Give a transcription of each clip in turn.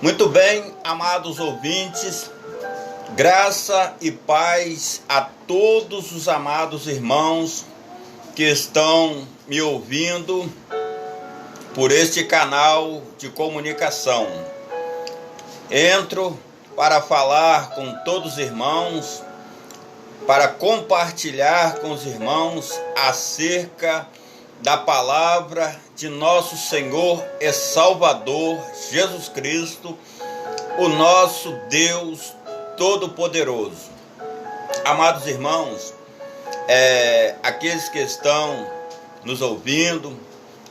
Muito bem, amados ouvintes, graça e paz a todos os amados irmãos que estão me ouvindo por este canal de comunicação. Entro para falar com todos os irmãos, para compartilhar com os irmãos acerca da palavra de nosso Senhor e Salvador Jesus Cristo, o nosso Deus Todo-Poderoso. Amados irmãos, aqueles que estão nos ouvindo,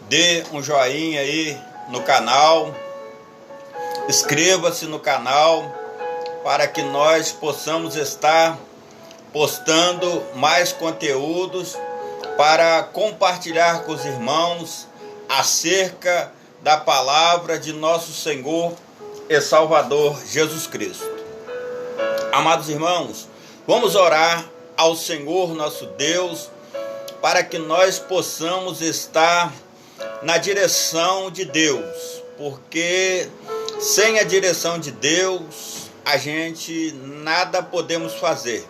dê um joinha aí no canal, inscreva-se no canal para que nós possamos estar postando mais conteúdos para compartilhar com os irmãos acerca da palavra de nosso Senhor e Salvador Jesus Cristo. Amados irmãos, vamos orar ao Senhor nosso Deus para que nós possamos estar na direção de Deus, porque sem a direção de Deus a gente nada podemos fazer.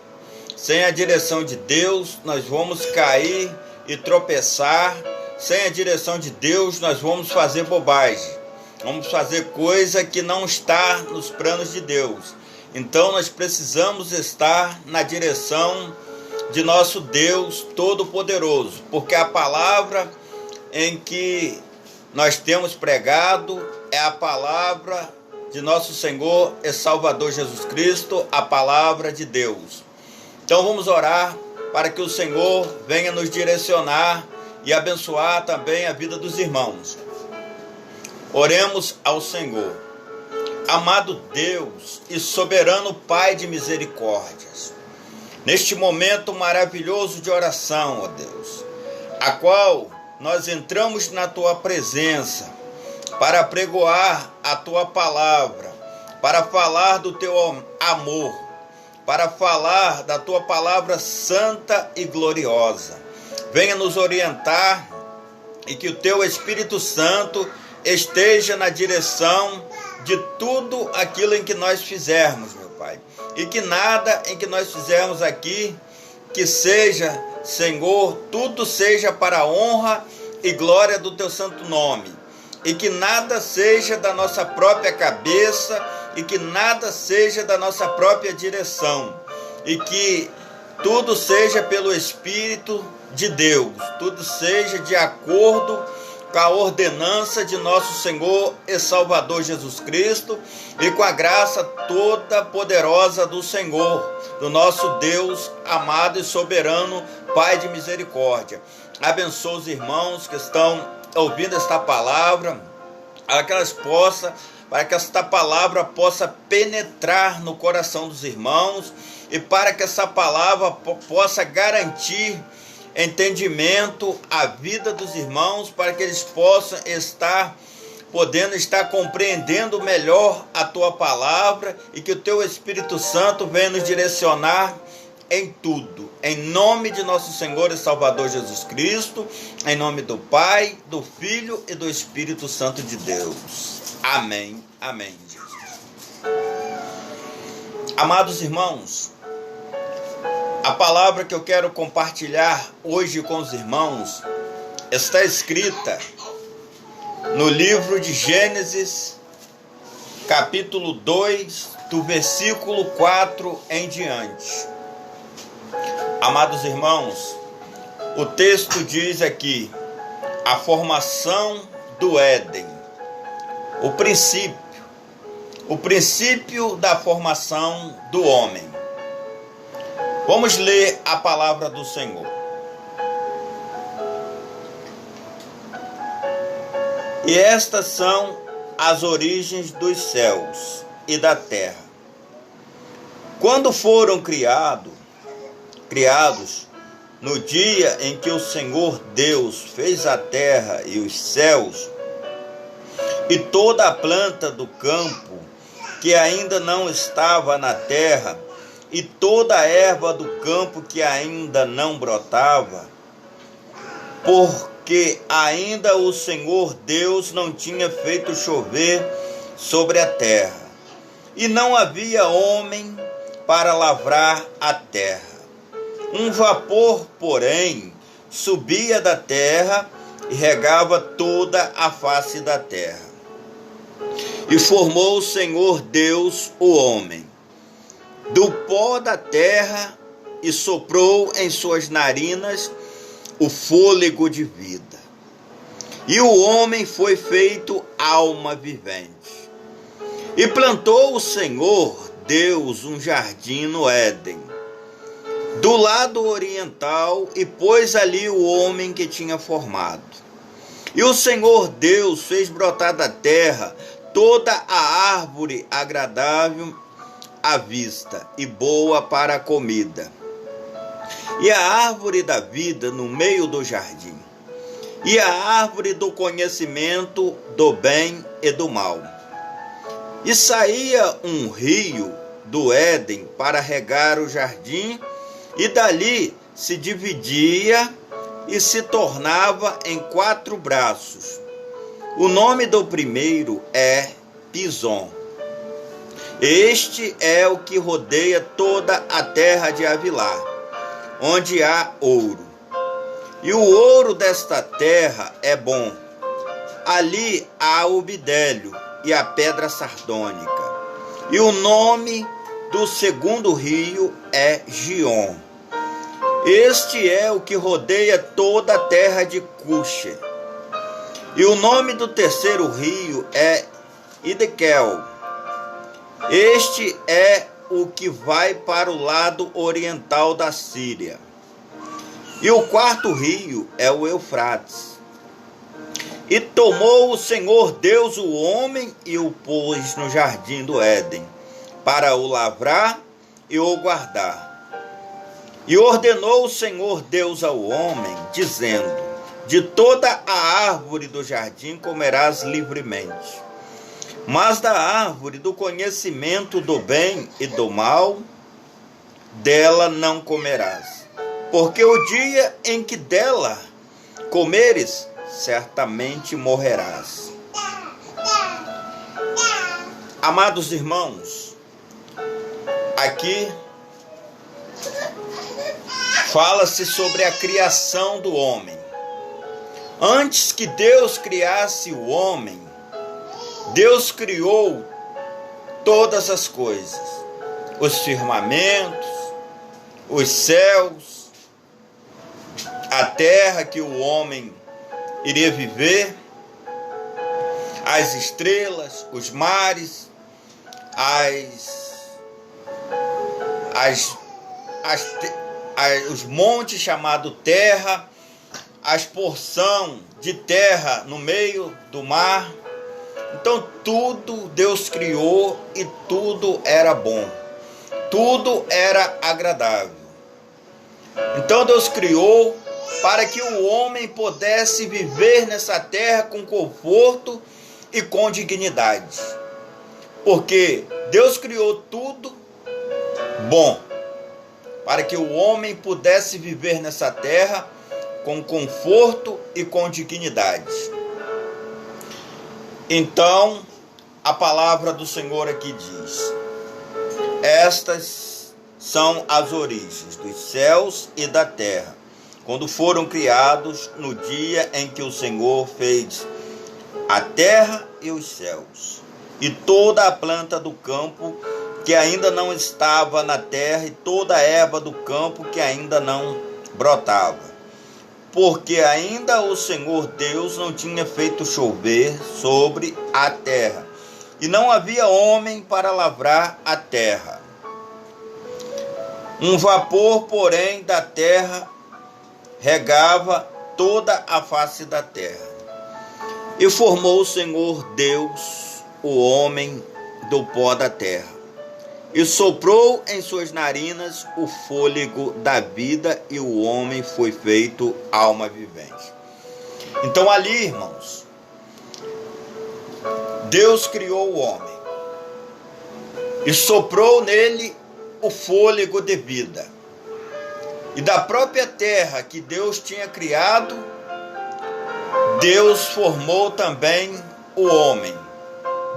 Sem a direção de Deus, nós vamos cair e tropeçar. Sem a direção de Deus, nós vamos fazer bobagem. Vamos fazer coisa que não está nos planos de Deus. Então, nós precisamos estar na direção de nosso Deus Todo-Poderoso, porque a palavra em que nós temos pregado é a palavra de nosso Senhor e Salvador Jesus Cristo, a palavra de Deus. Então vamos orar para que o Senhor venha nos direcionar e abençoar também a vida dos irmãos. Oremos ao Senhor. Amado Deus e soberano Pai de misericórdias, neste momento maravilhoso de oração, ó Deus, a qual nós entramos na Tua presença para pregoar a Tua palavra, para falar do Teu amor, para falar da Tua palavra santa e gloriosa. Venha nos orientar e que o Teu Espírito Santo esteja na direção de tudo aquilo em que nós fizermos, meu Pai. E que nada em que nós fizermos aqui, que seja, Senhor, tudo seja para a honra e glória do Teu santo nome. E que nada seja da nossa própria cabeça, e que nada seja da nossa própria direção, e que tudo seja pelo Espírito de Deus, tudo seja de acordo com a ordenança de nosso Senhor e Salvador Jesus Cristo, e com a graça toda poderosa do Senhor, do nosso Deus amado e soberano, Pai de misericórdia. Abençoa os irmãos que estão ouvindo esta palavra, para que esta palavra possa penetrar no coração dos irmãos e para que essa palavra possa garantir entendimento à vida dos irmãos, para que eles possam podendo estar compreendendo melhor a Tua palavra e que o Teu Espírito Santo venha nos direcionar em tudo, em nome de nosso Senhor e Salvador Jesus Cristo, em nome do Pai, do Filho e do Espírito Santo de Deus. Amém, amém, Jesus. Amados irmãos, a palavra que eu quero compartilhar hoje com os irmãos está escrita no livro de Gênesis, capítulo 2, do versículo 4 em diante. Amados irmãos, o texto diz aqui, a formação do Éden, o princípio da formação do homem. Vamos ler a palavra do Senhor. E estas são as origens dos céus e da terra. Quando foram criados, no dia em que o Senhor Deus fez a terra e os céus, e toda a planta do campo que ainda não estava na terra, e toda a erva do campo que ainda não brotava, porque ainda o Senhor Deus não tinha feito chover sobre a terra, e não havia homem para lavrar a terra. Um vapor, porém, subia da terra e regava toda a face da terra. E formou o Senhor Deus o homem do pó da terra e soprou em suas narinas o fôlego de vida. E o homem foi feito alma vivente. E plantou o Senhor Deus um jardim no Éden, do lado oriental, e pôs ali o homem que tinha formado. E o Senhor Deus fez brotar da terra toda a árvore agradável à vista e boa para a comida, e a árvore da vida no meio do jardim, e a árvore do conhecimento do bem e do mal. E saía um rio do Éden para regar o jardim, e dali se dividia e se tornava em 4 braços. O nome do primeiro é Pison. Este é o que rodeia toda a terra de Havilá, onde há ouro. E o ouro desta terra é bom. Ali há o bidélio e a pedra sardônica. E o nome do segundo rio é Gion. Este é o que rodeia toda a terra de Cuxê. E o nome do terceiro rio é Idequel. Este é o que vai para o lado oriental da Síria. E o quarto rio é o Eufrates. E tomou o Senhor Deus o homem e o pôs no jardim do Éden, para o lavrar e o guardar. E ordenou o Senhor Deus ao homem, dizendo: de toda a árvore do jardim comerás livremente, mas da árvore do conhecimento do bem e do mal, dela não comerás, porque o dia em que dela comeres, certamente morrerás. Amados irmãos, aqui fala-se sobre a criação do homem. Antes que Deus criasse o homem, Deus criou todas as coisas, os firmamentos, os céus, a terra que o homem iria viver, as estrelas, os mares, os montes chamados terra, as porção de terra no meio do mar. Então tudo Deus criou e tudo era bom, tudo era agradável. Então Deus criou para que o homem pudesse viver nessa terra com conforto e com dignidade. Porque Deus criou tudo bom, para que o homem pudesse viver nessa terra com conforto e com dignidade. Então, a palavra do Senhor aqui diz: estas são as origens dos céus e da terra, quando foram criados no dia em que o Senhor fez a terra e os céus, e toda a planta do campo que ainda não estava na terra, e toda a erva do campo que ainda não brotava, porque ainda o Senhor Deus não tinha feito chover sobre a terra, e não havia homem para lavrar a terra. Um vapor, porém, da terra regava toda a face da terra. E formou o Senhor Deus o homem do pó da terra, e soprou em suas narinas o fôlego da vida, e o homem foi feito alma vivente. Então ali, irmãos, Deus criou o homem e soprou nele o fôlego de vida. E da própria terra que Deus tinha criado, Deus formou também o homem,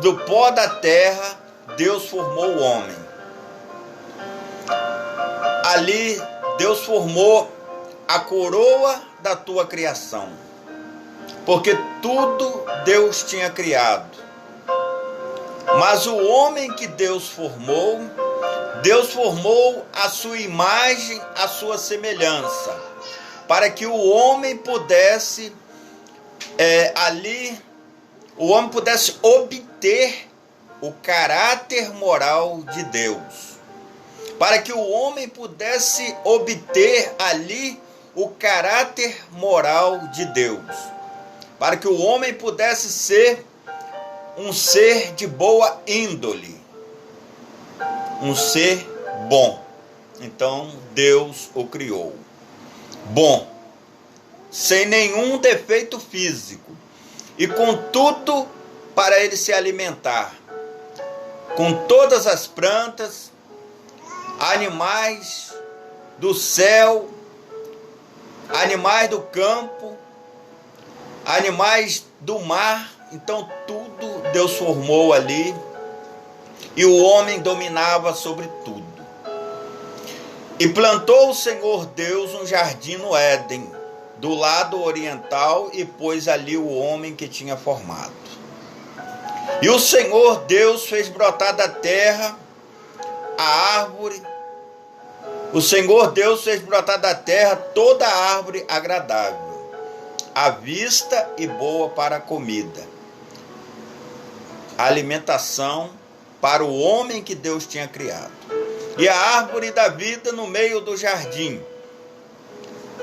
do pó da terra, Deus formou o homem. Ali, Deus formou a coroa da tua criação. Porque tudo Deus tinha criado. Mas o homem que Deus formou a sua imagem, a sua semelhança, para que o homem pudesse obter o caráter moral de Deus, para que o homem pudesse obter ali o caráter moral de Deus, para que o homem pudesse ser um ser de boa índole, um ser bom. Então Deus o criou bom, sem nenhum defeito físico, e com tudo para ele se alimentar, com todas as plantas, animais do céu, animais do campo, animais do mar. Então tudo Deus formou ali, e o homem dominava sobre tudo. E plantou o Senhor Deus um jardim no Éden, do lado oriental, e pôs ali o homem que tinha formado. E o Senhor Deus fez brotar da terra a árvore. O Senhor Deus fez brotar da terra toda a árvore agradável à vista e boa para a comida, a alimentação para o homem que Deus tinha criado. E a árvore da vida no meio do jardim,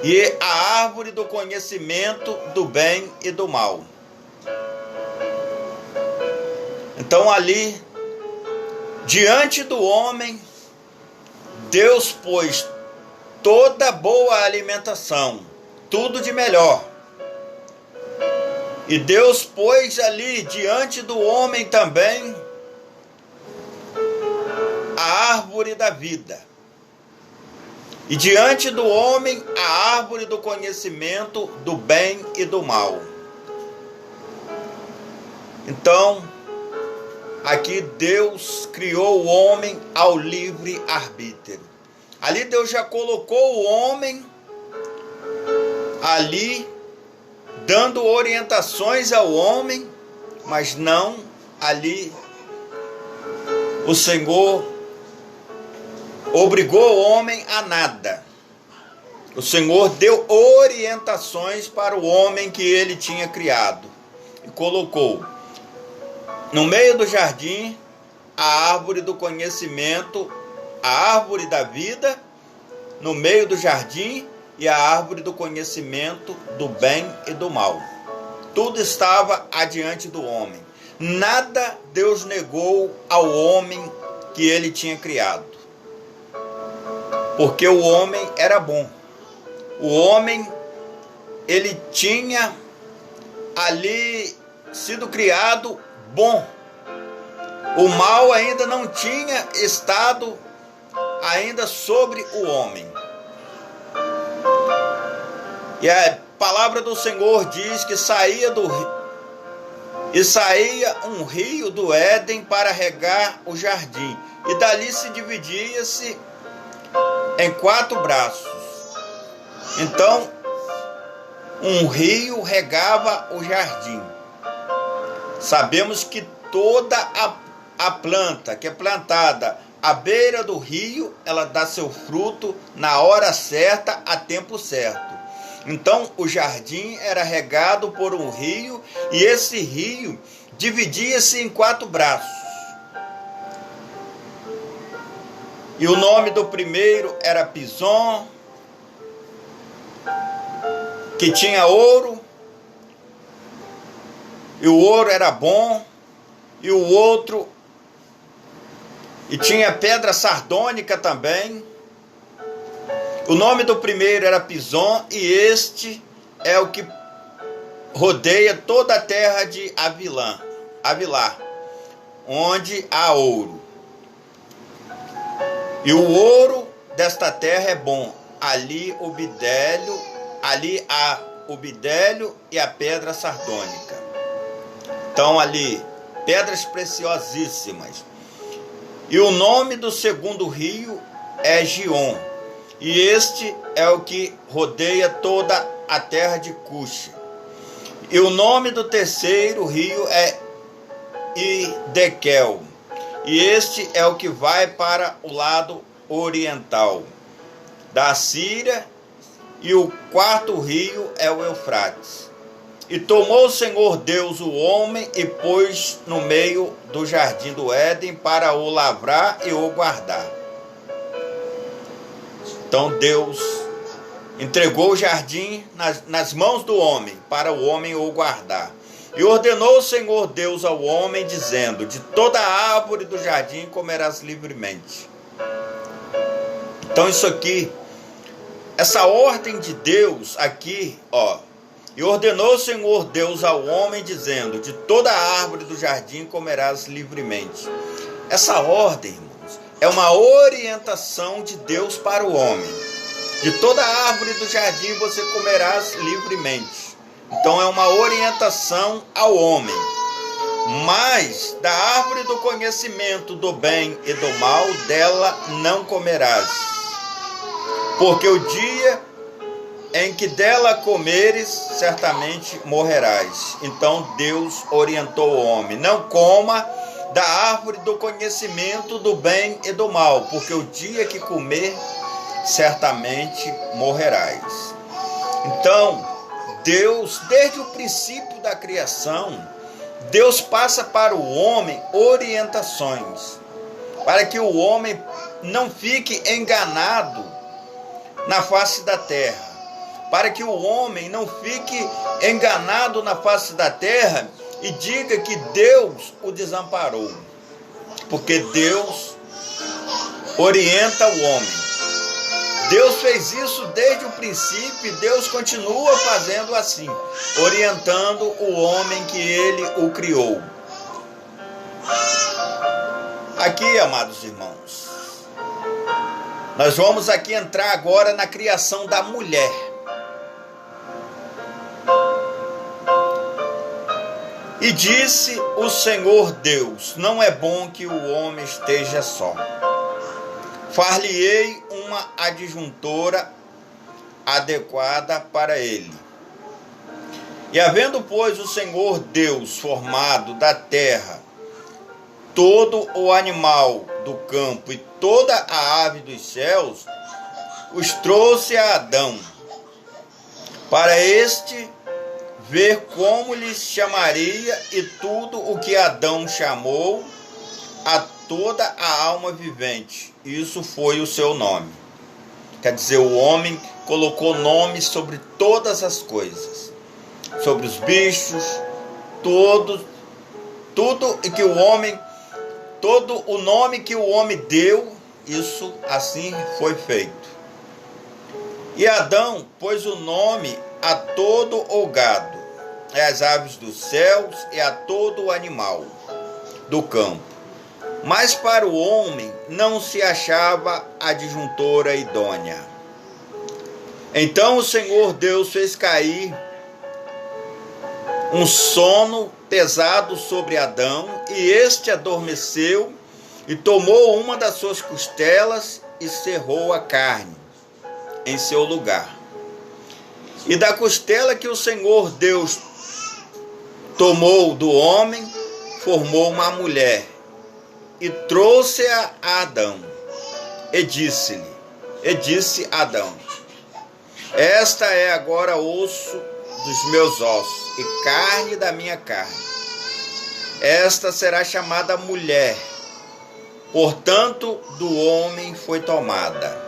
e a árvore do conhecimento do bem e do mal. Então ali, diante do homem, Deus pôs toda boa alimentação, tudo de melhor. E Deus pôs ali diante do homem também a árvore da vida. E diante do homem a árvore do conhecimento do bem e do mal. Então, aqui Deus criou o homem ao livre arbítrio. Ali Deus já colocou o homem ali, dando orientações ao homem, mas não ali o Senhor obrigou o homem a nada. O Senhor deu orientações para o homem que ele tinha criado e colocou no meio do jardim a árvore do conhecimento, a árvore da vida, no meio do jardim, e a árvore do conhecimento do bem e do mal. Tudo estava adiante do homem. Nada Deus negou ao homem que ele tinha criado, porque o homem era bom. O homem, ele tinha ali sido criado bom. O mal ainda não tinha estado ainda sobre o homem. E a palavra do Senhor diz que saía um rio do Éden para regar o jardim, e dali se dividia-se em 4 braços. Então, um rio regava o jardim. Sabemos que toda a planta que é plantada à beira do rio, ela dá seu fruto na hora certa, a tempo certo. Então, o jardim era regado por um rio, e esse rio dividia-se em 4 braços. E o nome do primeiro era Pison, que tinha ouro, e o ouro era bom, e o outro, e tinha pedra sardônica também. O nome do primeiro era Pison, e este é o que rodeia toda a terra de Avilar, onde há ouro. E o ouro desta terra é bom. Ali há o bidélio e a pedra sardônica. Então ali pedras preciosíssimas. E o nome do segundo rio é Gion, e este é o que rodeia toda a terra de Cuxi. E o nome do terceiro rio é Idekel, e este é o que vai para o lado oriental da Síria, e o quarto rio é o Eufrates. E tomou o Senhor Deus o homem e pôs no meio do jardim do Éden para o lavrar e o guardar. Então Deus entregou o jardim nas mãos do homem, para o homem o guardar. E ordenou o Senhor Deus ao homem, dizendo: de toda a árvore do jardim comerás livremente. Então isso aqui, essa ordem de Deus aqui, e ordenou o Senhor Deus ao homem, dizendo: de toda a árvore do jardim comerás livremente. Essa ordem, irmãos, é uma orientação de Deus para o homem. De toda a árvore do jardim você comerás livremente. Então é uma orientação ao homem. Mas da árvore do conhecimento do bem e do mal, dela não comerás. Porque o dia em que dela comeres, certamente morrerás. Então Deus orientou o homem: não coma da árvore do conhecimento do bem e do mal, porque o dia que comer, certamente morrerás. Então, Deus, desde o princípio da criação, Deus passa para o homem orientações, para que o homem não fique enganado na face da terra, para que o homem não fique enganado na face da terra e diga que Deus o desamparou, porque Deus orienta o homem. Deus fez isso desde o princípio e Deus continua fazendo assim, orientando o homem que ele o criou. Aqui, amados irmãos, nós vamos aqui entrar agora na criação da mulher. E disse o Senhor Deus: não é bom que o homem esteja só. Far-lhe-ei uma adjuntora adequada para ele. E havendo, pois, o Senhor Deus formado da terra todo o animal do campo e toda a ave dos céus, os trouxe a Adão, para este ver como lhes chamaria, e tudo o que Adão chamou a toda a alma vivente, isso foi o seu nome. Quer dizer, o homem colocou nome sobre todas as coisas, sobre os bichos, tudo que o homem, todo o nome que o homem deu, isso assim foi feito. E Adão pôs o nome a todo o gado, às aves dos céus e a todo o animal do campo. Mas para o homem não se achava adjuntora idônea. Então o Senhor Deus fez cair um sono pesado sobre Adão, e este adormeceu, e tomou uma das suas costelas e cerrou a carne em seu lugar. E da costela que o Senhor Deus tomou do homem, formou uma mulher, e trouxe-a a Adão, e disse Adão: esta é agora osso dos meus ossos e carne da minha carne. Esta será chamada mulher, portanto do homem foi tomada.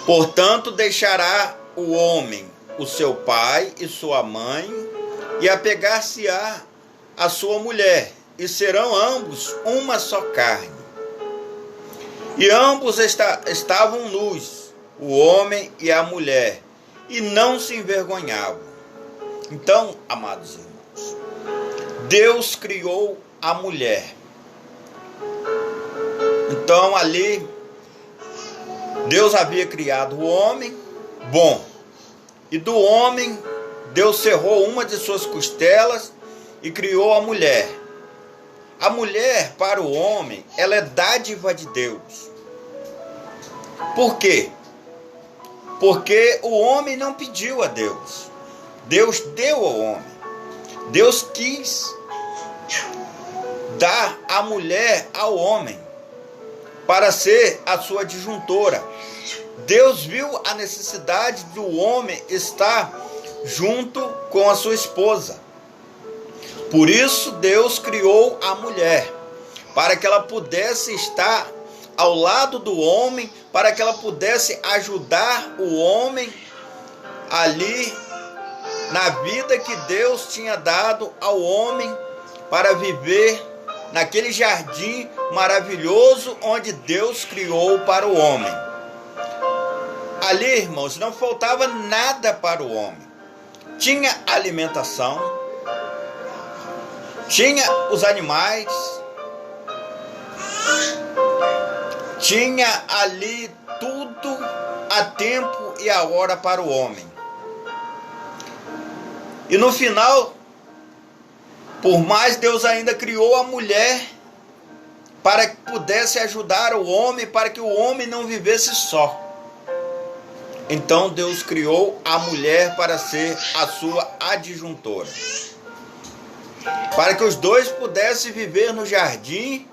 Portanto deixará o homem o seu pai e sua mãe, e apegar-se-á a sua mulher, e serão ambos uma só carne. E ambos estavam nus, o homem e a mulher, e não se envergonhavam. Então, amados irmãos, Deus criou a mulher. Então ali, Deus havia criado o homem, e do homem Deus cerrou uma de suas costelas e criou a mulher. A mulher, para o homem, ela é dádiva de Deus. Por quê? Porque o homem não pediu a Deus. Deus deu ao homem. Deus quis dar a mulher ao homem para ser a sua adjuntora. Deus viu a necessidade do homem estar junto com a sua esposa. Por isso Deus criou a mulher, para que ela pudesse estar ao lado do homem, para que ela pudesse ajudar o homem ali na vida que Deus tinha dado ao homem para viver naquele jardim maravilhoso onde Deus criou para o homem. Ali, irmãos, não faltava nada para o homem. Tinha alimentação, tinha os animais, tinha ali tudo a tempo e a hora para o homem. E no final, por mais Deus ainda criou a mulher para que pudesse ajudar o homem, para que o homem não vivesse só. Então Deus criou a mulher para ser a sua adjuntora, para que os dois pudessem viver no jardim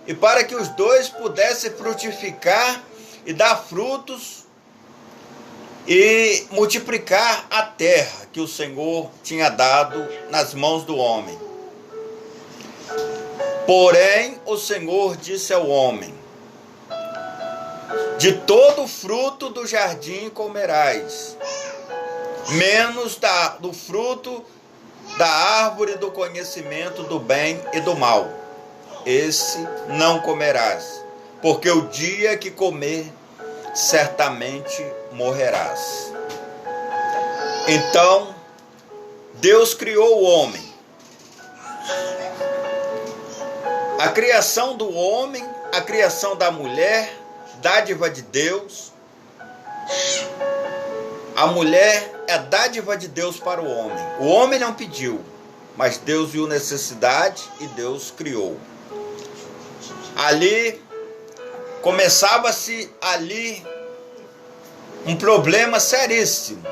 e para que os dois pudessem frutificar e dar frutos e multiplicar a terra que o Senhor tinha dado nas mãos do homem. Porém, o Senhor disse ao homem: de todo fruto do jardim comerás, menos do fruto da árvore do conhecimento do bem e do mal. Esse não comerás, porque o dia que comer, certamente morrerás. Então, Deus criou o homem. A criação do homem, a criação da mulher, dádiva de Deus. A mulher é dádiva de Deus para o homem. O homem não pediu, mas Deus viu necessidade e Deus criou. Ali, começava-se ali um problema seríssimo,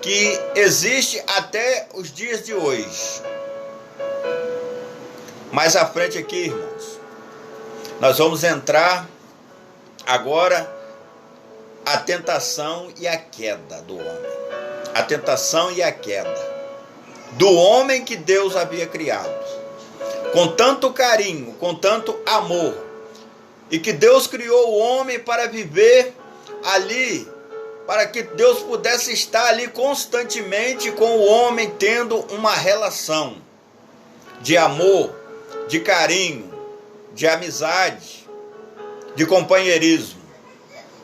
que existe até os dias de hoje. Mais à frente aqui, irmãos, nós vamos entrar agora a tentação e a queda do homem. A tentação e a queda do homem que Deus havia criado com tanto carinho, com tanto amor, e que Deus criou o homem para viver ali, para que Deus pudesse estar ali constantemente com o homem, tendo uma relação de amor, de carinho, de amizade, de companheirismo.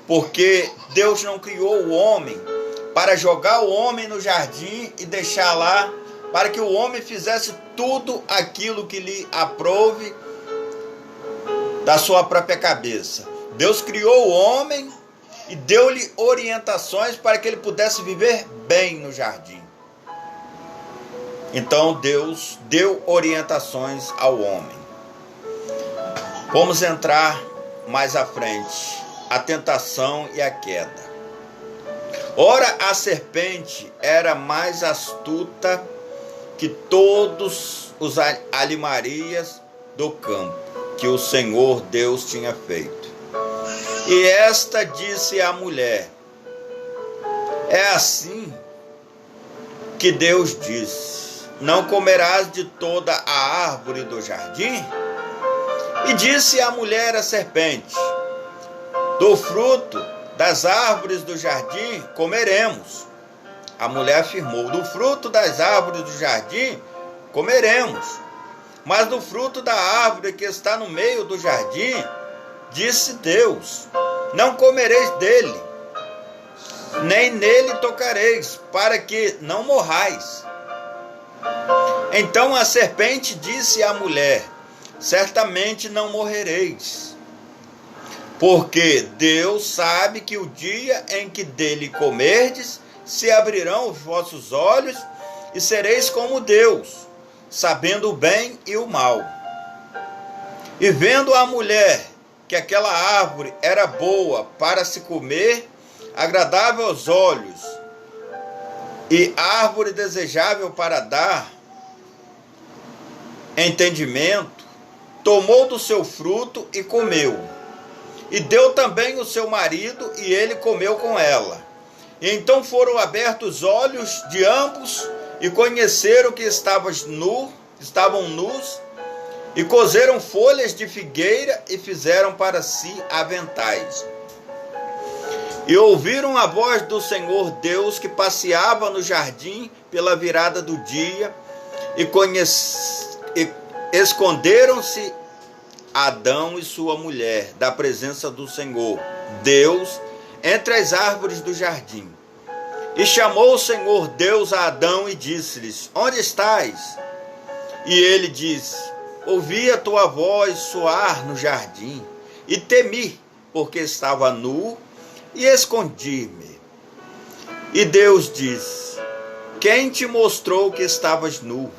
Porque Deus não criou o homem para jogar o homem no jardim e deixar lá, para que o homem fizesse tudo aquilo que lhe aprouve da sua própria cabeça. Deus criou o homem e deu-lhe orientações para que ele pudesse viver bem no jardim. Então Deus deu orientações ao homem. Vamos entrar mais à frente. A tentação e a queda. Ora, a serpente era mais astuta que todos os alimarias do campo que o Senhor Deus tinha feito. E esta disse à mulher: é assim que Deus disse: não comerás de toda a árvore do jardim? E disse a mulher à serpente: do fruto das árvores do jardim comeremos. A mulher afirmou: do fruto das árvores do jardim comeremos, mas do fruto da árvore que está no meio do jardim, disse Deus: não comereis dele, nem nele tocareis, para que não morrais. Então a serpente disse à mulher: certamente não morrereis, porque Deus sabe que o dia em que dele comerdes, se abrirão os vossos olhos e sereis como Deus, sabendo o bem e o mal. E vendo a mulher que aquela árvore era boa para se comer, agradável aos olhos, e árvore desejável para dar entendimento, tomou do seu fruto e comeu. E deu também o seu marido, e ele comeu com ela. E então foram abertos os olhos de ambos, e conheceram que estavam nus, e coseram folhas de figueira, e fizeram para si aventais. E ouviram a voz do Senhor Deus, que passeava no jardim pela virada do dia, e esconderam-se Adão e sua mulher da presença do Senhor Deus entre as árvores do jardim. E chamou o Senhor Deus a Adão e disse-lhes: onde estás? E ele disse: ouvi a tua voz soar no jardim, e temi, porque estava nu, e escondi-me. E Deus disse: quem te mostrou que estavas nu?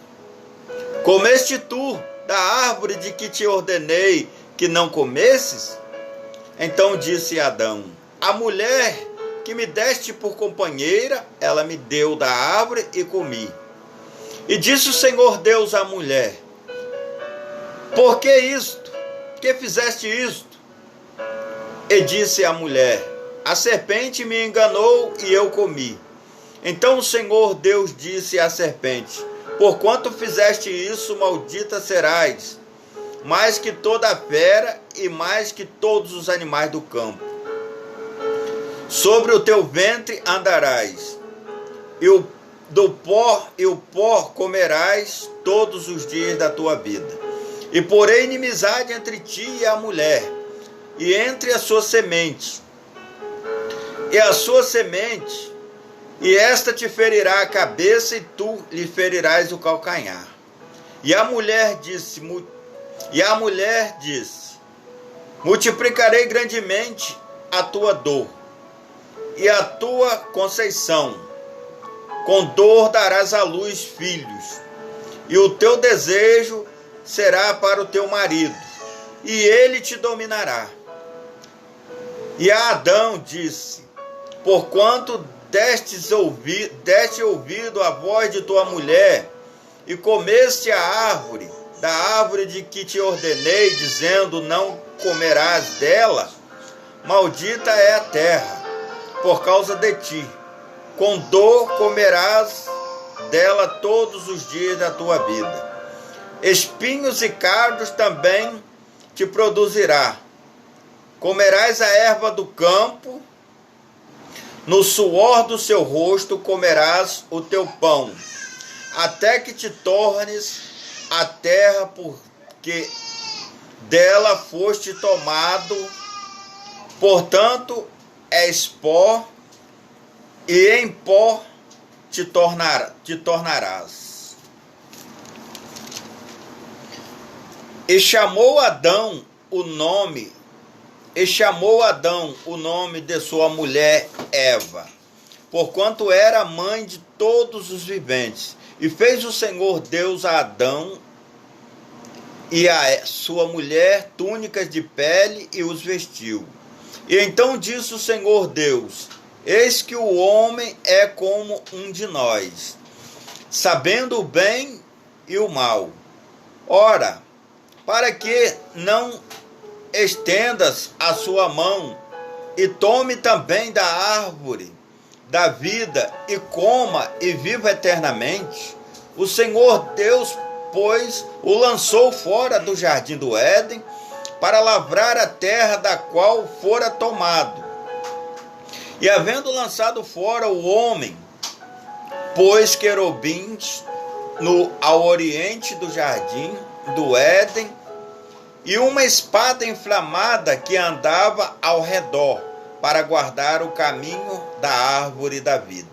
Comeste tu da árvore de que te ordenei que não comesses? Então disse Adão: a mulher que me deste por companheira, ela me deu da árvore e comi. E disse o Senhor Deus à mulher: por que isto? Que fizeste isto? E disse a mulher: a serpente me enganou e eu comi. Então o Senhor Deus disse à serpente: porquanto fizeste isso, maldita serás, mais que toda a fera e mais que todos os animais do campo. Sobre o teu ventre andarás, e o pó comerás todos os dias da tua vida. E porei inimizade entre ti e a mulher, e entre a sua semente e a sua semente, e esta te ferirá a cabeça, e tu lhe ferirás o calcanhar. E a mulher disse: multiplicarei grandemente a tua dor e a tua conceição. Com dor darás à luz filhos, e o teu desejo será para o teu marido, e ele te dominará. E a Adão disse: porquanto deste ouvido à voz de tua mulher, e comeste da árvore de que te ordenei, dizendo: não comerás dela, maldita é a terra por causa de ti, com dor comerás dela todos os dias da tua vida. Espinhos e cardos também te produzirá. Comerás a erva do campo, no suor do seu rosto comerás o teu pão, até que te tornes a terra, porque dela foste tomado. Portanto, és pó, e em pó te tornarás. E chamou Adão o nome de sua mulher Eva, porquanto era mãe de todos os viventes. E fez o Senhor Deus a Adão e a sua mulher túnicas de pele, e os vestiu. E então disse o Senhor Deus: eis que o homem é como um de nós, sabendo o bem e o mal. Ora, para que não estendas a sua mão e tome também da árvore da vida e coma e viva eternamente, o Senhor Deus, pois, o lançou fora do jardim do Éden para lavrar a terra da qual fora tomado. E havendo lançado fora o homem, pôs querubins ao oriente do jardim do Éden, e uma espada inflamada que andava ao redor, para guardar o caminho da árvore da vida.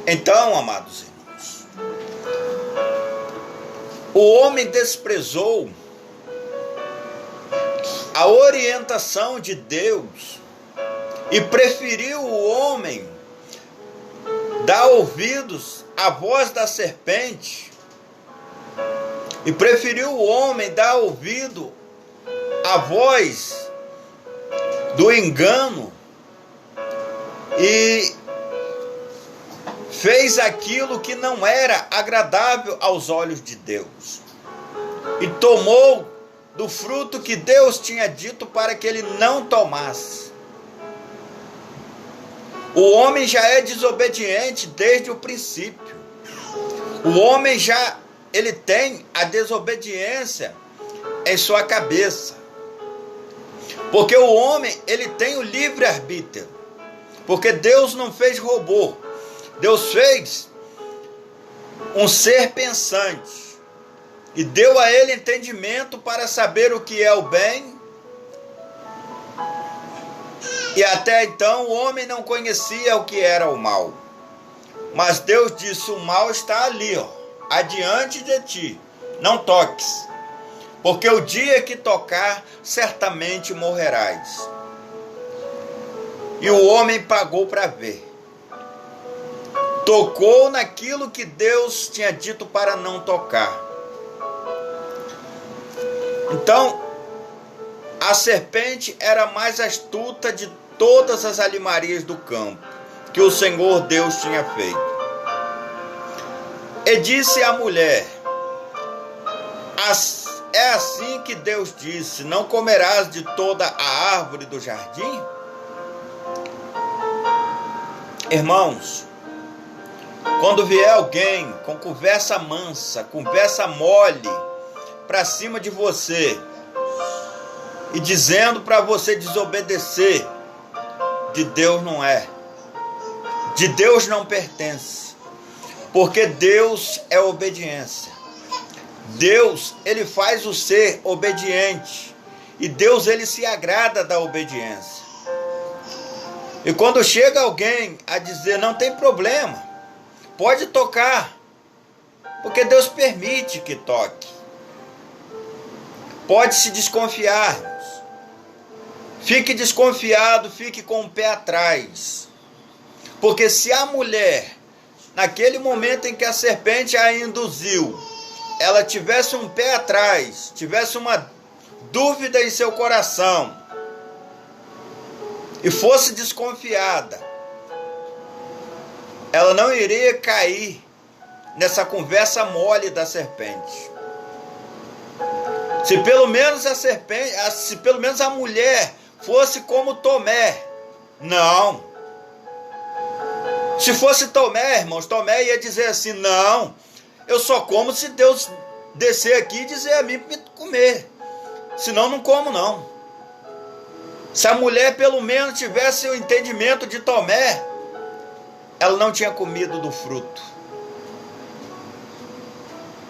Então, amados irmãos, o homem desprezou a orientação de Deus e preferiu o homem dar ouvidos a voz da serpente e preferiu o homem dar ouvido à voz do engano e fez aquilo que não era agradável aos olhos de Deus e tomou do fruto que Deus tinha dito para que ele não tomasse. O homem já é desobediente desde o princípio. O homem ele tem a desobediência em sua cabeça. Porque o homem, ele tem o livre-arbítrio. Porque Deus não fez robô. Deus fez um ser pensante. E deu a ele entendimento para saber o que é o bem. E até então o homem não conhecia o que era o mal. Mas Deus disse: o mal está ali, adiante de ti. Não toques. Porque o dia que tocar, certamente morrerás. E o homem pagou para ver. Tocou naquilo que Deus tinha dito para não tocar. Então, a serpente era a mais astuta de todas as animarias do campo que o Senhor Deus tinha feito. E disse à mulher: é assim que Deus disse: não comerás de toda a árvore do jardim? Irmãos, quando vier alguém com conversa mansa, conversa mole para cima de você e dizendo para você desobedecer, de Deus não é. De Deus não pertence. Porque Deus é obediência. Deus, ele faz o ser obediente. E Deus, ele se agrada da obediência. E quando chega alguém a dizer: não tem problema, pode tocar, porque Deus permite que toque. Pode se desconfiar. Fique desconfiado, fique com o pé atrás. Porque se a mulher, naquele momento em que a serpente a induziu, ela tivesse um pé atrás, tivesse uma dúvida em seu coração, e fosse desconfiada, ela não iria cair nessa conversa mole da serpente. Se pelo menos se pelo menos a mulher fosse como Tomé, não. Se fosse Tomé, irmãos, Tomé ia dizer assim: não, eu só como se Deus descer aqui e dizer a mim para comer, senão não como não. Se a mulher pelo menos tivesse o entendimento de Tomé, ela não tinha comido do fruto.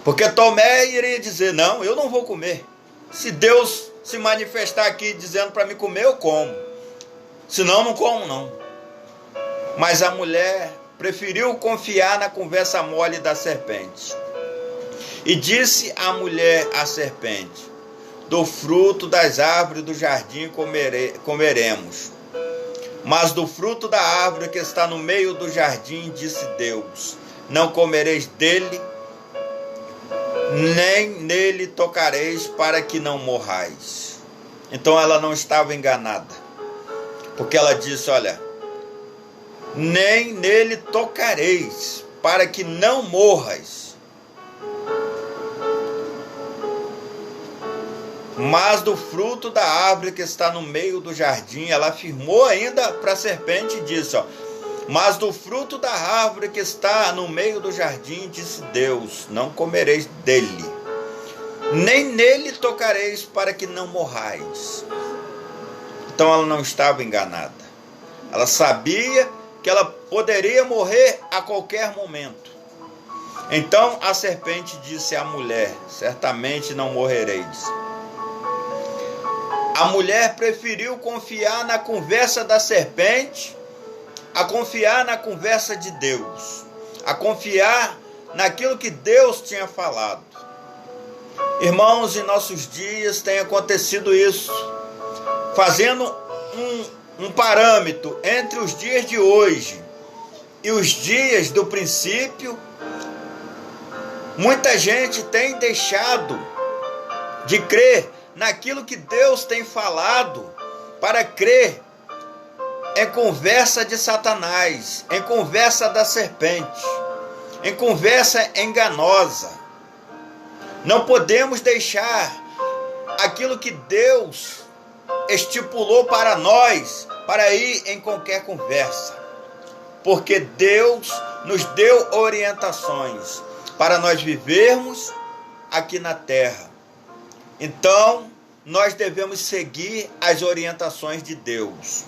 Porque Tomé iria dizer: não, eu não vou comer. Se Deus se manifestar aqui dizendo para mim comer, eu como. Senão não como não. Mas a mulher preferiu confiar na conversa mole da serpente. E disse a mulher à serpente: do fruto das árvores do jardim comeremos. Mas do fruto da árvore que está no meio do jardim, disse Deus: não comereis dele, nem nele tocareis, para que não morrais. Então ela não estava enganada, porque ela disse: olha, nem nele tocareis, para que não morrais. Mas do fruto da árvore que está no meio do jardim, ela afirmou ainda para a serpente e disse: mas do fruto da árvore que está no meio do jardim, disse Deus: não comereis dele, nem nele tocareis, para que não morrais. Então ela não estava enganada. Ela sabia que ela poderia morrer a qualquer momento. Então a serpente disse à mulher: certamente não morrereis. A mulher preferiu confiar na conversa da serpente a confiar na conversa de Deus, a confiar naquilo que Deus tinha falado. Irmãos, em nossos dias tem acontecido isso, fazendo um parâmetro entre os dias de hoje e os dias do princípio, Muita gente tem deixado de crer naquilo que Deus tem falado para crer em conversa de Satanás, em conversa da serpente, em conversa enganosa. Não podemos deixar aquilo que Deus estipulou para nós para ir em qualquer conversa, porque Deus nos deu orientações para nós vivermos aqui na terra. Então, nós devemos seguir as orientações de Deus,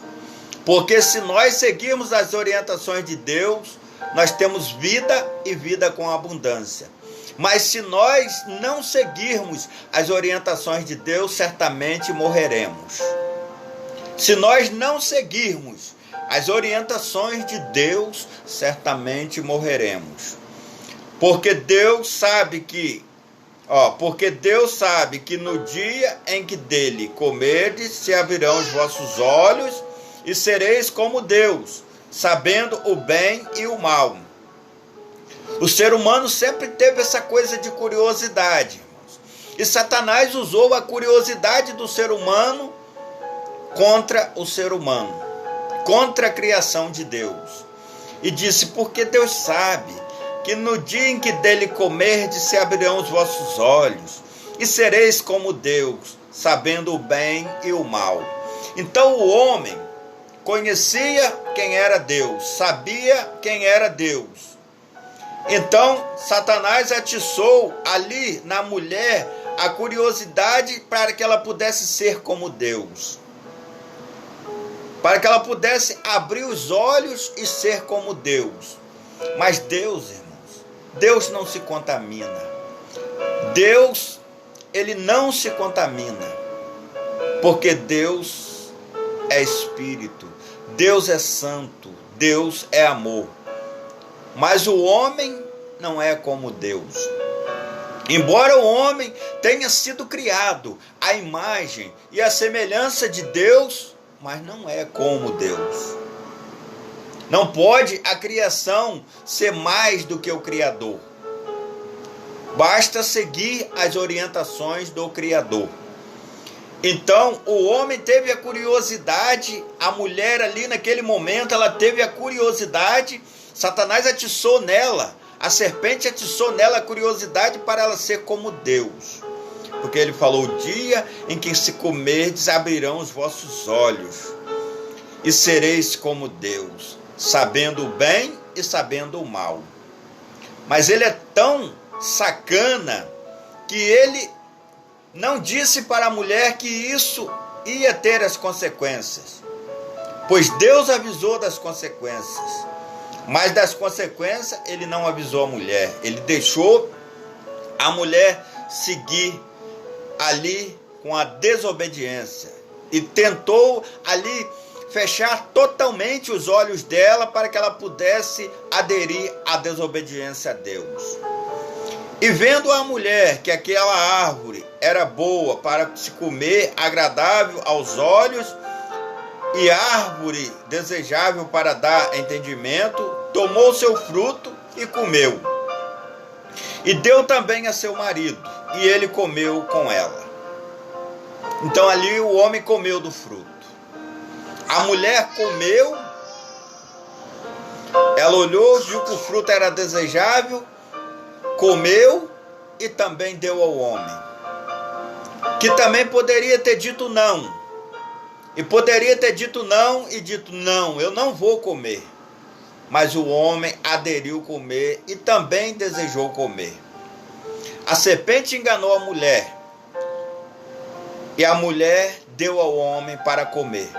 porque se nós seguirmos as orientações de Deus, nós temos vida e vida com abundância. Mas se nós não seguirmos as orientações de Deus, certamente morreremos. Se nós não seguirmos as orientações de Deus, certamente morreremos. Porque Deus sabe que no dia em que dele comerdes, se abrirão os vossos olhos e sereis como Deus, sabendo o bem e o mal. O ser humano sempre teve essa coisa de curiosidade, irmãos. E Satanás usou a curiosidade do ser humano contra o ser humano, contra a criação de Deus. E disse, porque Deus sabe que no dia em que dele comerdes, se abrirão os vossos olhos, e sereis como Deus, sabendo o bem e o mal. Então o homem conhecia quem era Deus, sabia quem era Deus. Então Satanás atiçou ali na mulher a curiosidade para que ela pudesse ser como Deus, para que ela pudesse abrir os olhos e ser como Deus. Mas Deus, irmãos, Deus não se contamina. Deus, ele não se contamina, porque Deus é Espírito, Deus é santo, Deus é amor. Mas o homem não é como Deus. Embora o homem tenha sido criado à imagem e à semelhança de Deus, mas não é como Deus. Não pode a criação ser mais do que o Criador. Basta seguir as orientações do Criador. Então, o homem teve a curiosidade, a mulher ali naquele momento, ela teve a curiosidade. Satanás atiçou nela, a serpente atiçou nela a curiosidade para ela ser como Deus. Porque ele falou, o dia em que se comerdes, abrirão os vossos olhos, e sereis como Deus, sabendo o bem e sabendo o mal. Mas ele é tão sacana, que ele não disse para a mulher que isso ia ter as consequências. Pois Deus avisou das consequências. Mas das consequências ele não avisou a mulher. Ele deixou a mulher seguir ali com a desobediência. E tentou ali fechar totalmente os olhos dela para que ela pudesse aderir à desobediência a Deus. E vendo a mulher que aquela árvore era boa para se comer, agradável aos olhos, e árvore desejável para dar entendimento, tomou seu fruto e comeu. E deu também a seu marido, e ele comeu com ela. Então ali o homem comeu do fruto. A mulher comeu, ela olhou, viu que o fruto era desejável, comeu e também deu ao homem, que também poderia ter dito não. E poderia ter dito não e dito, não, eu não vou comer. Mas o homem aderiu a comer e também desejou comer. A serpente enganou a mulher. E a mulher deu ao homem para comer.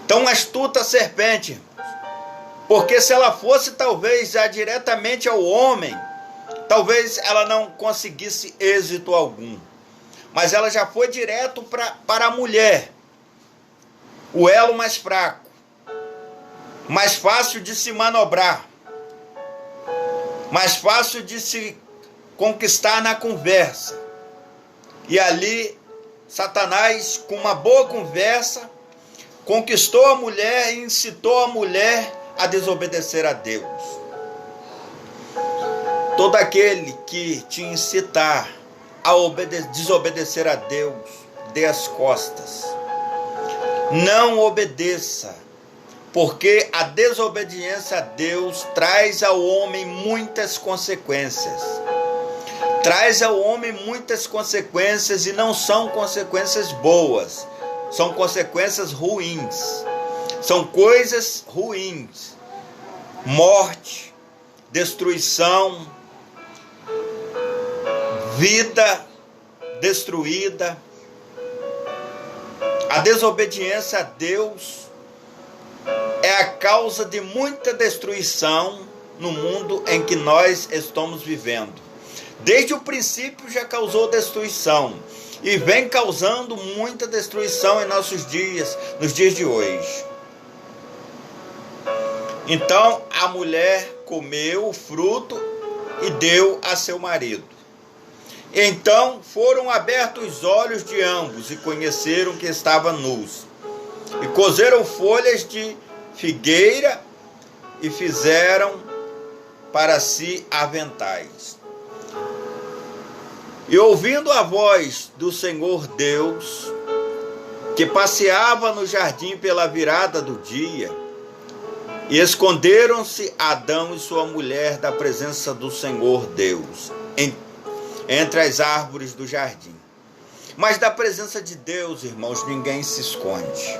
Tão astuta a serpente, irmãos. Porque se ela fosse talvez já diretamente ao homem, talvez ela não conseguisse êxito algum. Mas ela já foi direto para a mulher. O elo mais fraco, mais fácil de se manobrar, mais fácil de se conquistar na conversa. E ali, Satanás, com uma boa conversa, conquistou a mulher e incitou a mulher a desobedecer a Deus. todo aquele que te incitar a desobedecer a Deus, dê as costas. Não obedeça, porque a desobediência a Deus traz ao homem muitas consequências. Traz ao homem muitas consequências e não são consequências boas, são consequências ruins. São coisas ruins. Morte, destruição, vida destruída. A desobediência a Deus é a causa de muita destruição no mundo em que nós estamos vivendo. Desde o princípio já causou destruição e vem causando muita destruição em nossos dias, nos dias de hoje. Então a mulher comeu o fruto e deu a seu marido. Então foram abertos os olhos de ambos e conheceram que estavam nus. E coseram folhas de figueira e fizeram para si aventais. E ouvindo a voz do Senhor Deus, que passeava no jardim pela virada do dia, e esconderam-se Adão e sua mulher da presença do Senhor Deus, entre as árvores do jardim. Mas da presença de Deus, irmãos, ninguém se esconde.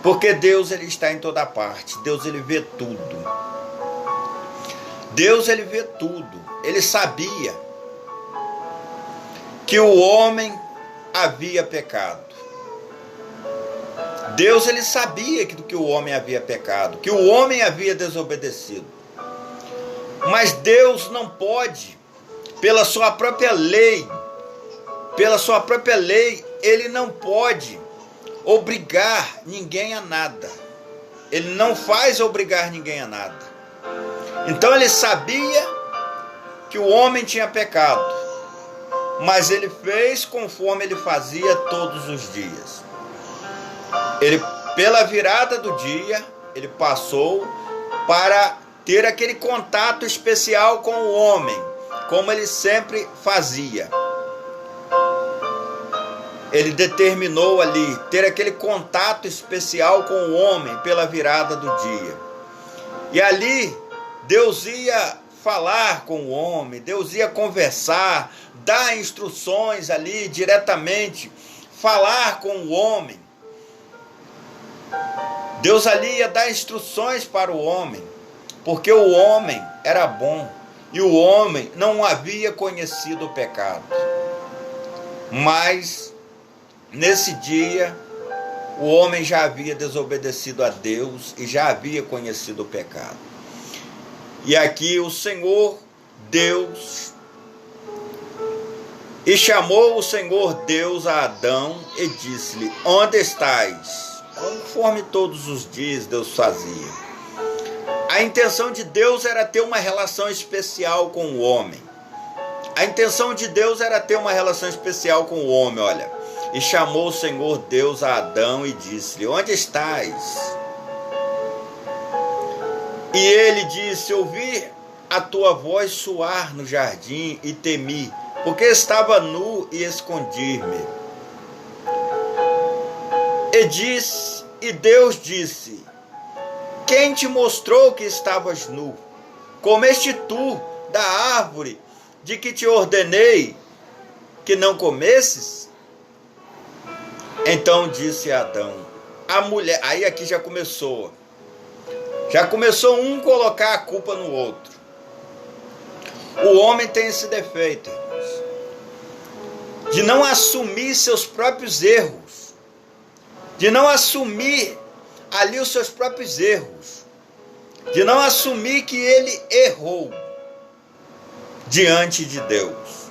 Porque Deus, ele está em toda parte. Deus, ele vê tudo. Deus, ele vê tudo. Ele sabia que o homem havia pecado. Deus, ele sabia que o homem havia pecado, que o homem havia desobedecido. Mas Deus não pode, pela sua própria lei, ele não pode obrigar ninguém a nada. Ele não faz obrigar ninguém a nada. Então ele sabia que o homem tinha pecado, mas ele fez conforme ele fazia todos os dias. Ele, pela virada do dia, ele passou para ter aquele contato especial com o homem, como ele sempre fazia. Ele determinou ali ter aquele contato especial com o homem pela virada do dia. E ali Deus ia falar com o homem, Deus ia conversar, dar instruções ali diretamente, falar com o homem. Deus ali ia dar instruções para o homem, porque o homem era bom e o homem não havia conhecido o pecado. Mas nesse dia o homem já havia desobedecido a Deus e já havia conhecido o pecado. E aqui o Senhor Deus, e chamou o Senhor Deus a Adão e disse-lhe: onde estás? Conforme todos os dias Deus fazia. A intenção de Deus era ter uma relação especial com o homem. A intenção de Deus era ter uma relação especial com o homem, olha. E chamou o Senhor Deus a Adão e disse-lhe: onde estás? E ele disse: ouvi a tua voz soar no jardim e temi, porque estava nu e escondi-me. E Deus disse: quem te mostrou que estavas nu? Comeste tu da árvore de que te ordenei que não comesses? Então disse Adão: a mulher... Aí aqui já começou um colocar a culpa no outro. O homem tem esse defeito, irmãos, de não assumir seus próprios erros, de não assumir ali os seus próprios erros, de não assumir que ele errou diante de Deus.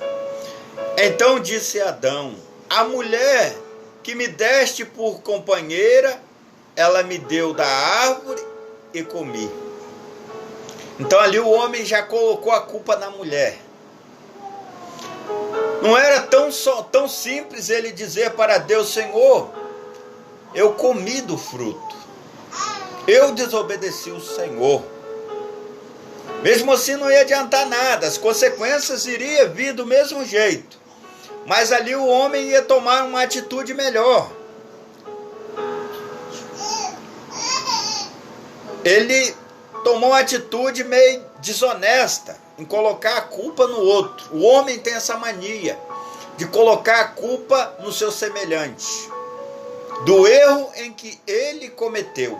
Então disse Adão: a mulher que me deste por companheira, ela me deu da árvore e comi. Então ali o homem já colocou a culpa na mulher. Não era tão simples ele dizer para Deus: Senhor, eu comi do fruto, eu desobedeci o Senhor. Mesmo assim não ia adiantar nada, as consequências iriam vir do mesmo jeito. Mas ali o homem ia tomar uma atitude melhor. Ele tomou uma atitude meio desonesta em colocar a culpa no outro. O homem tem essa mania de colocar a culpa no seu semelhante, do erro em que ele cometeu,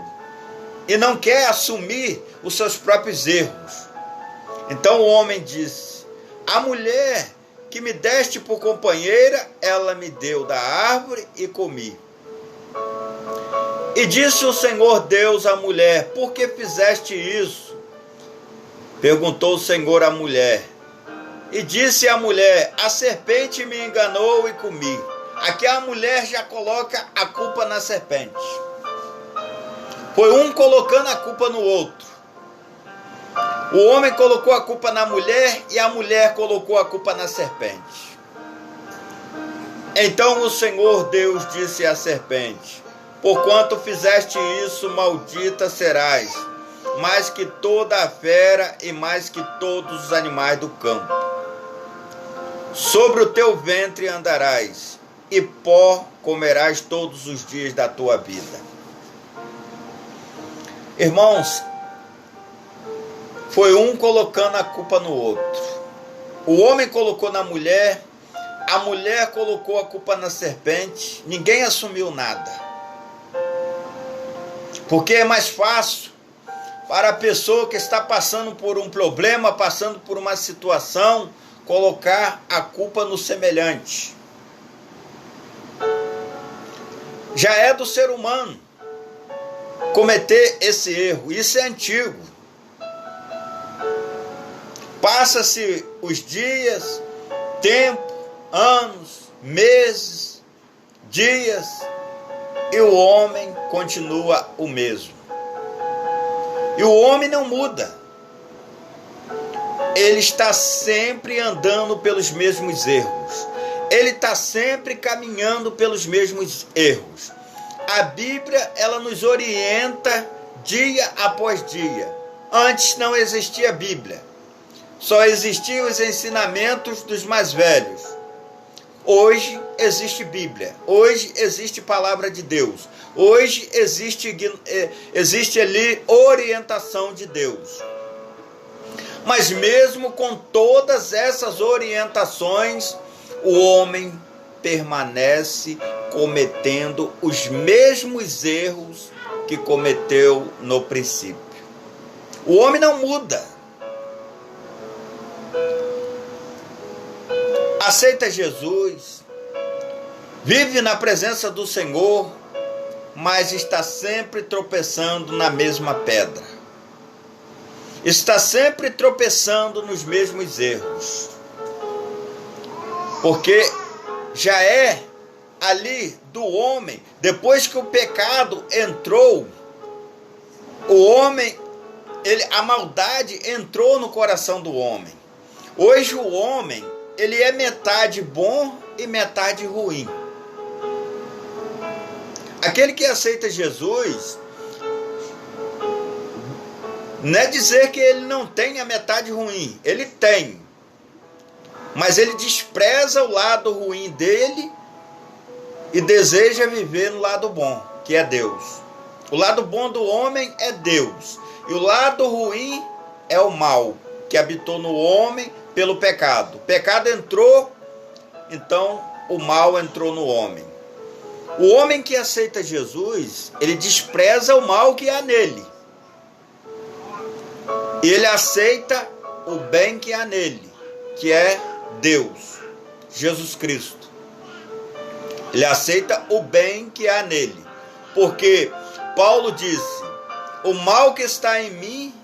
e não quer assumir os seus próprios erros. Então o homem disse: a mulher que me deste por companheira, ela me deu da árvore e comi. E disse o Senhor Deus à mulher: por que fizeste isso? Perguntou o Senhor à mulher. E disse a mulher: a serpente me enganou e comi. Aqui a mulher já coloca a culpa na serpente. Foi um colocando a culpa no outro. O homem colocou a culpa na mulher e a mulher colocou a culpa na serpente. Então o Senhor Deus disse à serpente: porquanto fizeste isso, maldita serás, mais que toda a fera e mais que todos os animais do campo. Sobre o teu ventre andarás, e pó comerás todos os dias da tua vida. Irmãos, foi um colocando a culpa no outro. O homem colocou na mulher, a mulher colocou a culpa na serpente, ninguém assumiu nada. Porque é mais fácil para a pessoa que está passando por um problema, passando por uma situação, colocar a culpa no semelhante. Já é do ser humano cometer esse erro. Isso é antigo. Passa-se os dias, tempo, anos, meses, dias, e o homem continua o mesmo. E o homem não muda. Ele está sempre andando pelos mesmos erros. Ele está sempre caminhando pelos mesmos erros. A Bíblia, ela nos orienta dia após dia. Antes não existia Bíblia. Só existiam os ensinamentos dos mais velhos. Hoje existe Bíblia. Hoje existe Palavra de Deus. Hoje existe ali orientação de Deus. Mas mesmo com todas essas orientações, o homem permanece cometendo os mesmos erros que cometeu no princípio. O homem não muda. Aceita Jesus, vive na presença do Senhor, mas está sempre tropeçando na mesma pedra. Está sempre tropeçando nos mesmos erros. Porque já é ali do homem, depois que o pecado entrou, o homem, a maldade entrou no coração do homem. Hoje o homem, ele é metade bom e metade ruim. Aquele que aceita Jesus, não é dizer que ele não tem a metade ruim, ele tem. Mas ele despreza o lado ruim dele e deseja viver no lado bom, que é Deus. O lado bom do homem é Deus. E o lado ruim é o mal, que habitou no homem pelo pecado. O pecado entrou, então o mal entrou no homem. O homem que aceita Jesus, ele despreza o mal que há nele. E ele aceita o bem que há nele, que é Deus, Jesus Cristo. Ele aceita o bem que há nele. Porque Paulo disse: o mal que está em mim,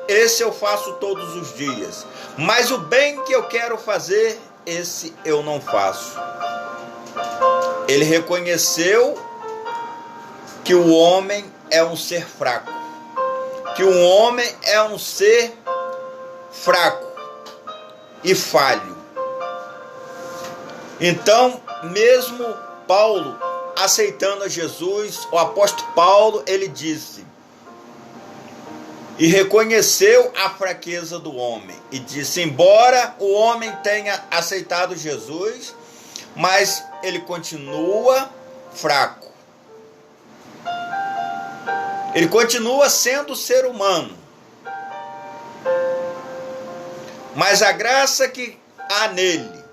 esse eu faço todos os dias. Mas o bem que eu quero fazer, esse eu não faço. Ele reconheceu que o homem é um ser fraco. Que o homem é um ser fraco e falho. Então, mesmo Paulo aceitando a Jesus, o apóstolo Paulo, ele disse: e reconheceu a fraqueza do homem e disse: embora o homem tenha aceitado Jesus, mas ele continua fraco. Ele continua sendo ser humano. Mas a graça que há nele,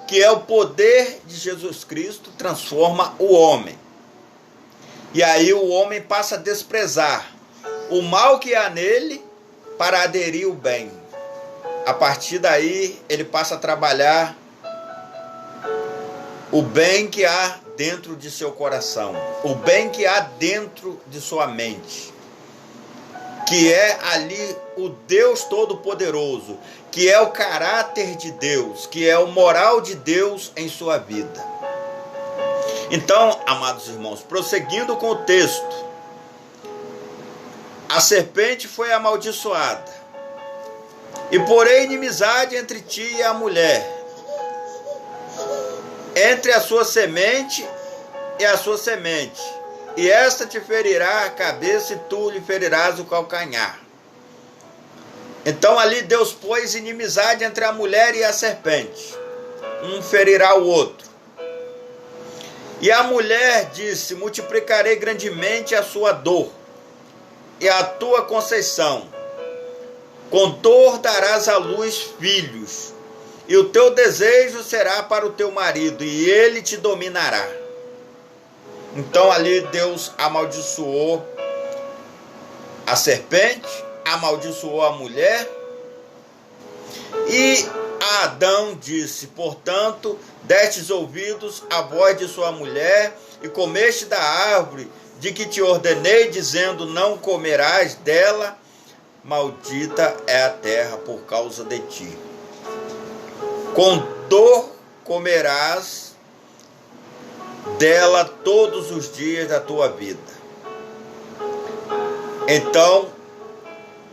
que é o poder de Jesus Cristo, transforma o homem. E aí o homem passa a desprezar o mal que há nele para aderir ao bem. A partir daí ele passa a trabalhar o bem que há dentro de seu coração, o bem que há dentro de sua mente, que é ali o Deus Todo-Poderoso, que é o caráter de Deus, que é o moral de Deus em sua vida. Então, amados irmãos, prosseguindo com o texto, a serpente foi amaldiçoada, e porém inimizade entre ti e a mulher, entre a sua semente e a sua semente, e esta te ferirá a cabeça e tu lhe ferirás o calcanhar. Então ali Deus pôs inimizade entre a mulher e a serpente, um ferirá o outro. E a mulher disse: multiplicarei grandemente a sua dor e a tua conceição, com dor darás à luz filhos, e o teu desejo será para o teu marido, e ele te dominará. Então ali Deus amaldiçoou a serpente, amaldiçoou a mulher, e a Adão disse: portanto, destes ouvidos à voz de sua mulher, e comeste da árvore de que te ordenei, dizendo: não comerás dela, maldita é a terra por causa de ti. Com dor comerás dela todos os dias da tua vida. Então,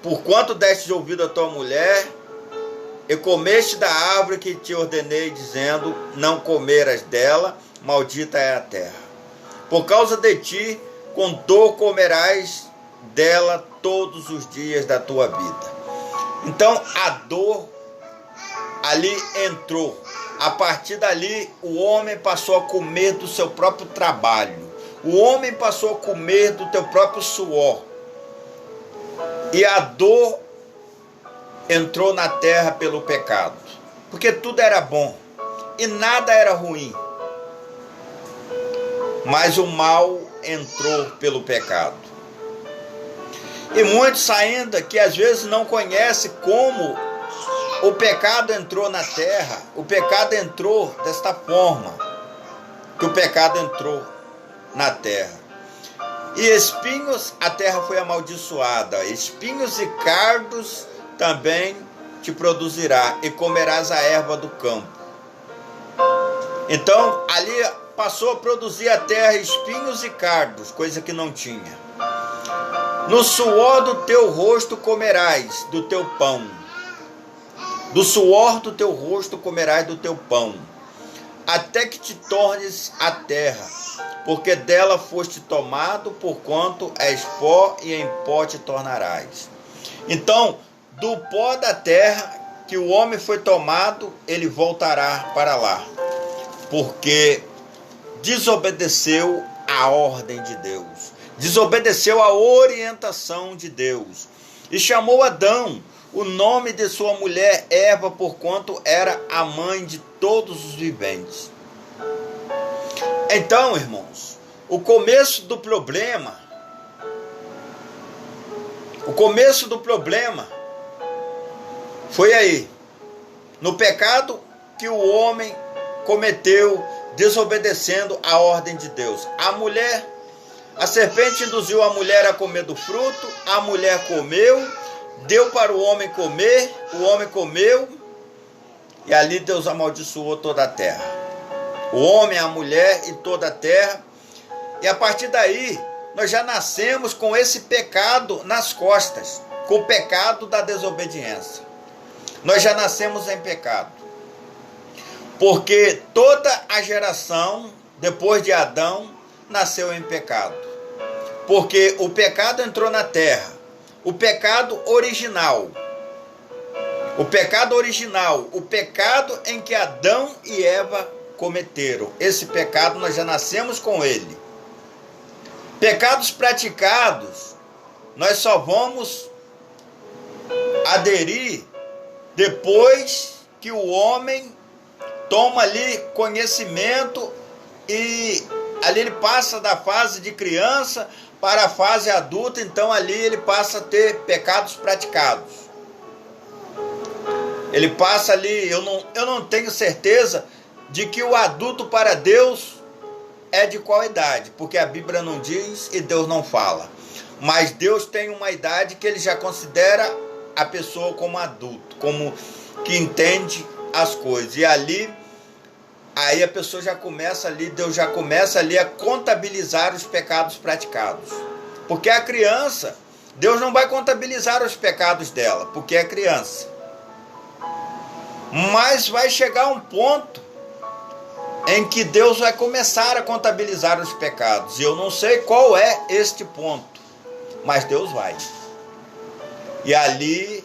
porquanto destes ouvido a tua mulher, e comeste da árvore que te ordenei, dizendo: não comerás dela, maldita é a terra. Por causa de ti, com dor comerás dela todos os dias da tua vida. Então, a dor ali entrou. A partir dali, o homem passou a comer do seu próprio trabalho. O homem passou a comer do teu próprio suor. E a dor entrou na terra pelo pecado. Porque tudo era bom e nada era ruim. Mas o mal entrou pelo pecado. E muitos ainda que às vezes não conhecem como o pecado entrou na terra. O pecado entrou desta forma, que o pecado entrou na terra. E espinhos, a terra foi amaldiçoada. Espinhos e cardos também te produzirá, e comerás a erva do campo. Então, ali passou a produzir a terra espinhos e cardos, coisa que não tinha. No suor do teu rosto comerás do teu pão. Do suor do teu rosto comerás do teu pão, até que te tornes a terra, porque dela foste tomado, porquanto és pó, e em pó te tornarás. Então, do pó da terra que o homem foi tomado, ele voltará para lá, porque desobedeceu a ordem de Deus, desobedeceu a orientação de Deus, e chamou Adão o nome de sua mulher Eva, porquanto era a mãe de todos os viventes. Então, irmãos, o começo do problema foi aí, no pecado que o homem cometeu, desobedecendo a ordem de Deus. A serpente induziu a mulher a comer do fruto, a mulher comeu, deu para o homem comer, o homem comeu, e ali Deus amaldiçoou toda a terra. O homem, a mulher e toda a terra. E a partir daí, nós já nascemos com esse pecado nas costas, com o pecado da desobediência. Nós já nascemos em pecado. Porque toda a geração, depois de Adão, nasceu em pecado. Porque o pecado entrou na terra. o pecado original. O pecado original, o pecado em que Adão e Eva cometeram. Esse pecado nós já nascemos com ele. Pecados praticados, nós só vamos aderir depois que o homem toma ali conhecimento e ali ele passa da fase de criança para a fase adulta, então ali ele passa a ter pecados praticados. Ele passa ali, eu não tenho certeza de que o adulto para Deus é de qual idade, porque a Bíblia não diz e Deus não fala. Mas Deus tem uma idade que ele já considera a pessoa como adulto, como que entende as coisas. E ali, aí a pessoa já começa ali, Deus já começa ali a contabilizar os pecados praticados. Porque a criança, Deus não vai contabilizar os pecados dela, porque é criança. Mas vai chegar um ponto em que Deus vai começar a contabilizar os pecados. E eu não sei qual é este ponto, mas Deus vai. E ali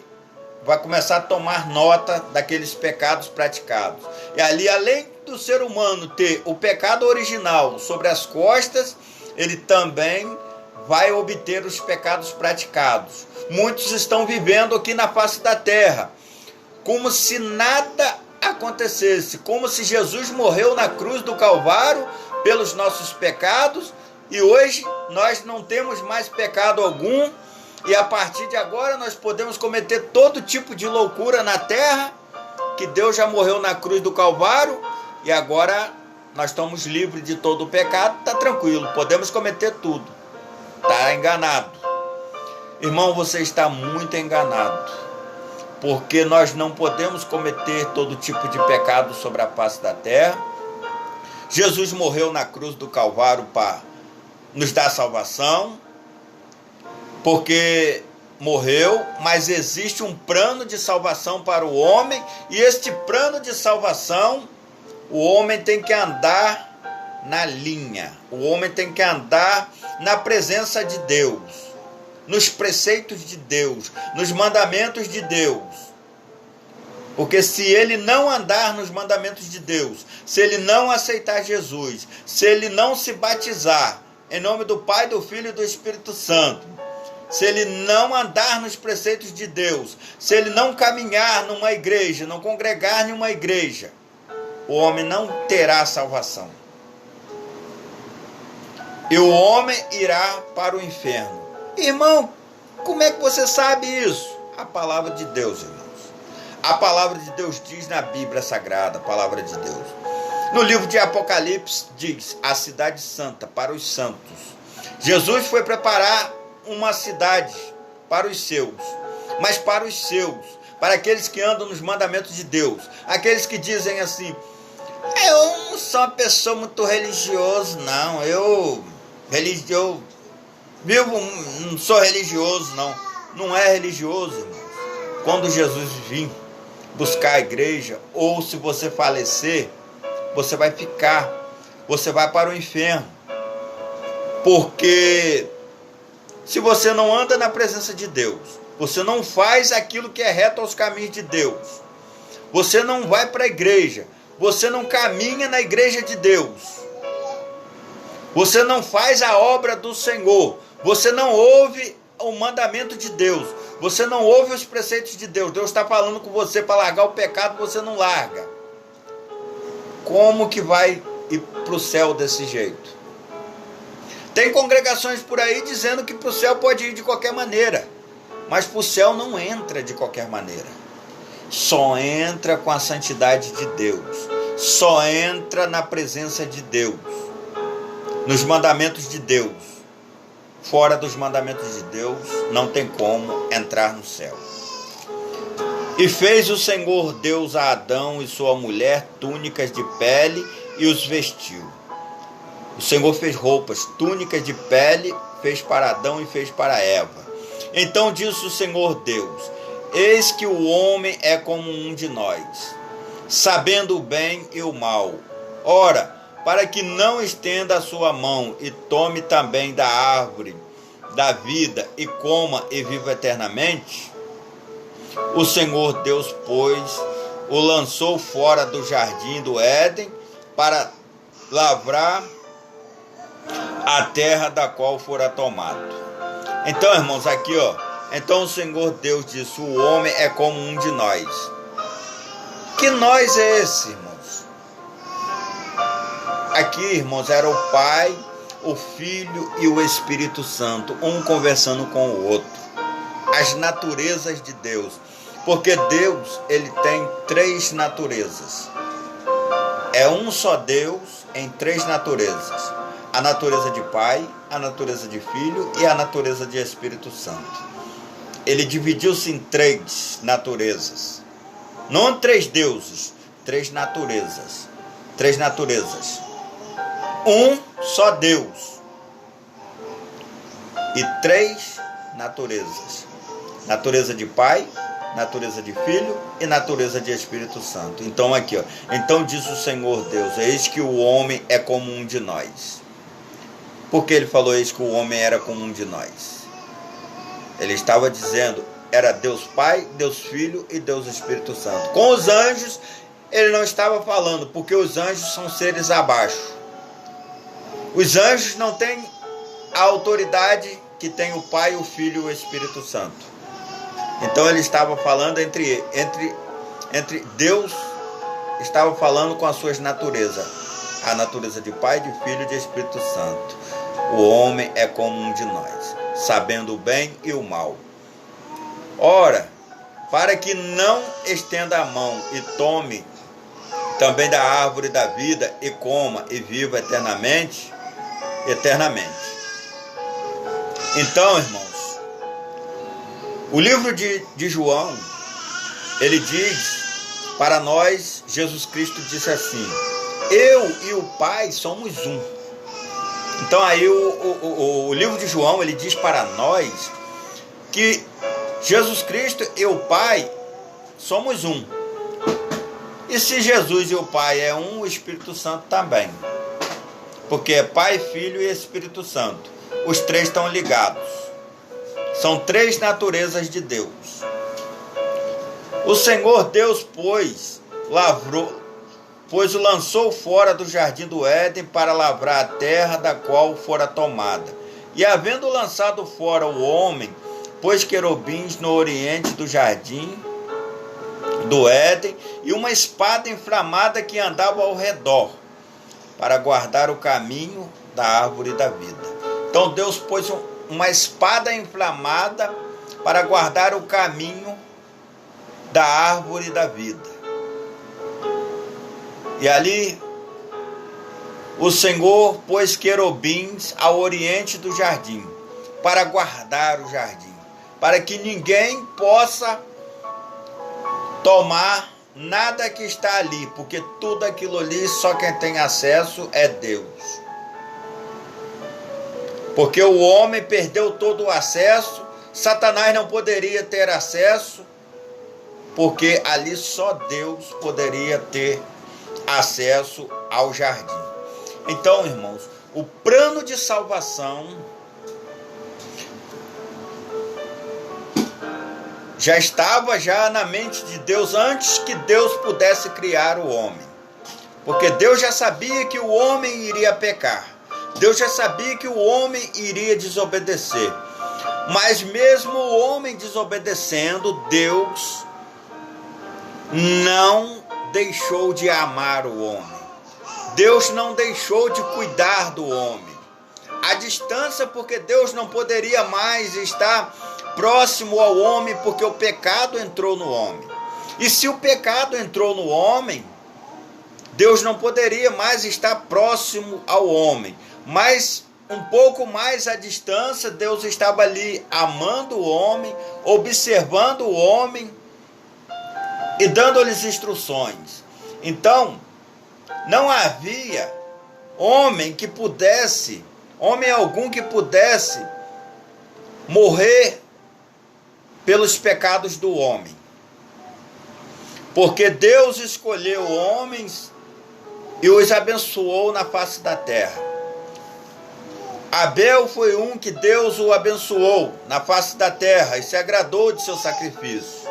vai começar a tomar nota daqueles pecados praticados. E ali, além do ser humano ter o pecado original sobre as costas, ele também vai obter os pecados praticados. Muitos estão vivendo aqui na face da terra como se nada acontecesse, como se Jesus morreu na cruz do Calvário pelos nossos pecados e hoje nós não temos mais pecado algum e a partir de agora nós podemos cometer todo tipo de loucura na terra, que Deus já morreu na cruz do Calvário e agora nós estamos livres de todo o pecado, está tranquilo, podemos cometer tudo. Está enganado. Irmão, você está muito enganado. Porque nós não podemos cometer todo tipo de pecado sobre a face da terra. Jesus morreu na cruz do Calvário para nos dar salvação, porque morreu, mas existe um plano de salvação para o homem, e este plano de salvação, o homem tem que andar na linha, o homem tem que andar na presença de Deus, nos preceitos de Deus, nos mandamentos de Deus. Porque se ele não andar nos mandamentos de Deus, se ele não aceitar Jesus, se ele não se batizar em nome do Pai, do Filho e do Espírito Santo, se ele não andar nos preceitos de Deus, se ele não caminhar numa igreja, não congregar em uma igreja, o homem não terá salvação. E o homem irá para o inferno. Irmão, como é que você sabe isso? A palavra de Deus, irmãos. A palavra de Deus diz na Bíblia Sagrada, a palavra de Deus. No livro de Apocalipse diz, a cidade santa para os santos. Jesus foi preparar uma cidade para os seus, mas para os seus, para aqueles que andam nos mandamentos de Deus, aqueles que dizem assim, eu não sou uma pessoa muito religiosa, não, eu vivo, não sou religioso, não é religioso, irmãos. Quando Jesus vir buscar a igreja, ou se você falecer, você vai ficar, você vai para o inferno, porque se você não anda na presença de Deus, você não faz aquilo que é reto aos caminhos de Deus, você não vai para a igreja, você não caminha na igreja de Deus, você não faz a obra do Senhor, você não ouve o mandamento de Deus, você não ouve os preceitos de Deus, Deus está falando com você para largar o pecado, você não larga. Como que vai ir para o céu desse jeito? Tem congregações por aí dizendo que para o céu pode ir de qualquer maneira, mas para o céu não entra de qualquer maneira. Só entra com a santidade de Deus, só entra na presença de Deus, nos mandamentos de Deus. Fora dos mandamentos de Deus, não tem como entrar no céu. E fez o Senhor Deus a Adão e sua mulher túnicas de pele e os vestiu. O Senhor fez roupas, túnicas de pele, fez para Adão e fez para Eva. Então disse o Senhor Deus, eis que o homem é como um de nós, sabendo o bem e o mal. Ora, para que não estenda a sua mão e tome também da árvore da vida e coma e viva eternamente, o Senhor Deus, pois, o lançou fora do jardim do Éden para lavrar a terra da qual fora tomado. Então, irmãos, aqui, então o Senhor Deus disse: o homem é como um de nós. Que nós é esse, irmãos? Aqui, irmãos, era o Pai, o Filho e o Espírito Santo, um conversando com o outro. As naturezas de Deus. Porque Deus, ele tem 3 naturezas. É um só Deus em 3 naturezas. A natureza de Pai, a natureza de Filho e a natureza de Espírito Santo. Ele dividiu-se em 3 naturezas. Não 3 deuses, 3 naturezas. 3 naturezas. Um só Deus. E 3 naturezas. Natureza de Pai, natureza de Filho e natureza de Espírito Santo. Então aqui, então diz o Senhor Deus: eis que o homem é como um de nós. Por que ele falou eis que o homem era como um de nós? Ele estava dizendo, era Deus Pai, Deus Filho e Deus Espírito Santo. Com os anjos, ele não estava falando, porque os anjos são seres abaixo. Os anjos não têm a autoridade que tem o Pai, o Filho e o Espírito Santo. Então ele estava falando entre Deus, estava falando com as suas naturezas. A natureza de Pai, de Filho e de Espírito Santo. O homem é como um de nós, sabendo o bem e o mal. Ora, para que não estenda a mão e tome também da árvore da vida e coma e viva eternamente. Então, irmãos, o livro de João, ele diz para nós, Jesus Cristo disse assim: eu e o Pai somos um. Então aí o livro de João, ele diz para nós que Jesus Cristo e o Pai somos um. E se Jesus e o Pai é um, o Espírito Santo também. Porque é Pai, Filho e Espírito Santo. Os 3 estão ligados. São 3 naturezas de Deus. O Senhor Deus, pois o lançou fora do jardim do Éden para lavrar a terra da qual fora tomada. E havendo lançado fora o homem, pôs querubins no oriente do jardim do Éden e uma espada inflamada que andava ao redor, para guardar o caminho da árvore da vida. Então Deus pôs uma espada inflamada para guardar o caminho da árvore da vida. E ali o Senhor pôs querubins ao oriente do jardim, para guardar o jardim, para que ninguém possa tomar nada que está ali, porque tudo aquilo ali, só quem tem acesso é Deus. Porque o homem perdeu todo o acesso, Satanás não poderia ter acesso, porque ali só Deus poderia ter acesso ao jardim. Então, irmãos, o plano de salvação já estava na mente de Deus antes que Deus pudesse criar o homem. Porque Deus já sabia que o homem iria pecar. Deus já sabia que o homem iria desobedecer. Mas mesmo o homem desobedecendo, Deus não deixou de amar o homem. Deus não deixou de cuidar do homem. A distância, porque Deus não poderia mais estar próximo ao homem, porque o pecado entrou no homem. E se o pecado entrou no homem, Deus não poderia mais estar próximo ao homem. Mas um pouco mais à distância, Deus estava ali amando o homem, observando o homem e dando-lhes instruções. Então, não havia homem algum que pudesse morrer pelos pecados do homem. Porque Deus escolheu homens e os abençoou na face da terra. Abel foi um que Deus o abençoou na face da terra e se agradou de seu sacrifício.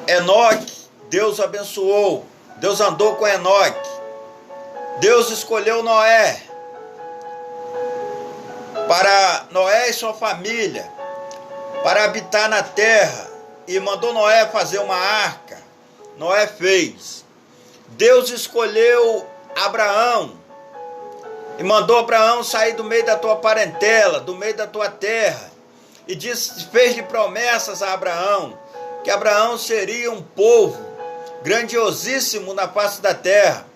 Enoque, Deus o abençoou, Deus andou com Enoque. Deus escolheu Noé, para Noé e sua família, para habitar na terra, e mandou Noé fazer uma arca. Noé fez. Deus escolheu Abraão, e mandou Abraão sair do meio da tua parentela, do meio da tua terra, e fez-lhe promessas a Abraão, que Abraão seria um povo grandiosíssimo na face da terra,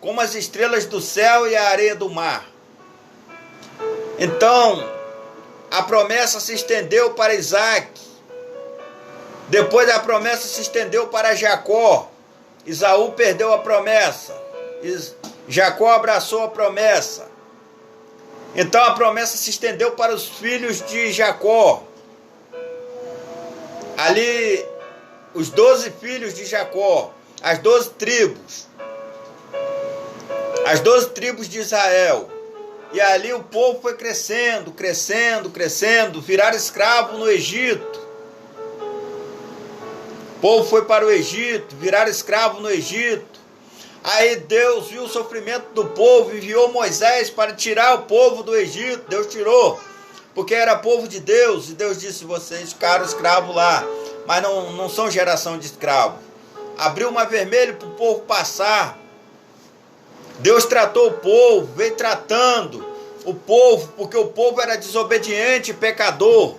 como as estrelas do céu e a areia do mar. Então, a promessa se estendeu para Isaac, depois a promessa se estendeu para Jacó. Esaú perdeu a promessa, Jacó abraçou a promessa. Então a promessa se estendeu para os filhos de Jacó. Ali, os 12 filhos de Jacó, as 12 tribos. As 12 tribos de Israel. E ali o povo foi crescendo, crescendo, crescendo. Viraram escravo no Egito. O povo foi para o Egito, viraram escravo no Egito. Aí Deus viu o sofrimento do povo, enviou Moisés para tirar o povo do Egito. Deus tirou, porque era povo de Deus. E Deus disse: vocês ficaram escravos lá, mas não são geração de escravo. Abriu o mar vermelho para o povo passar. Deus tratou o povo, veio tratando o povo, porque o povo era desobediente e pecador.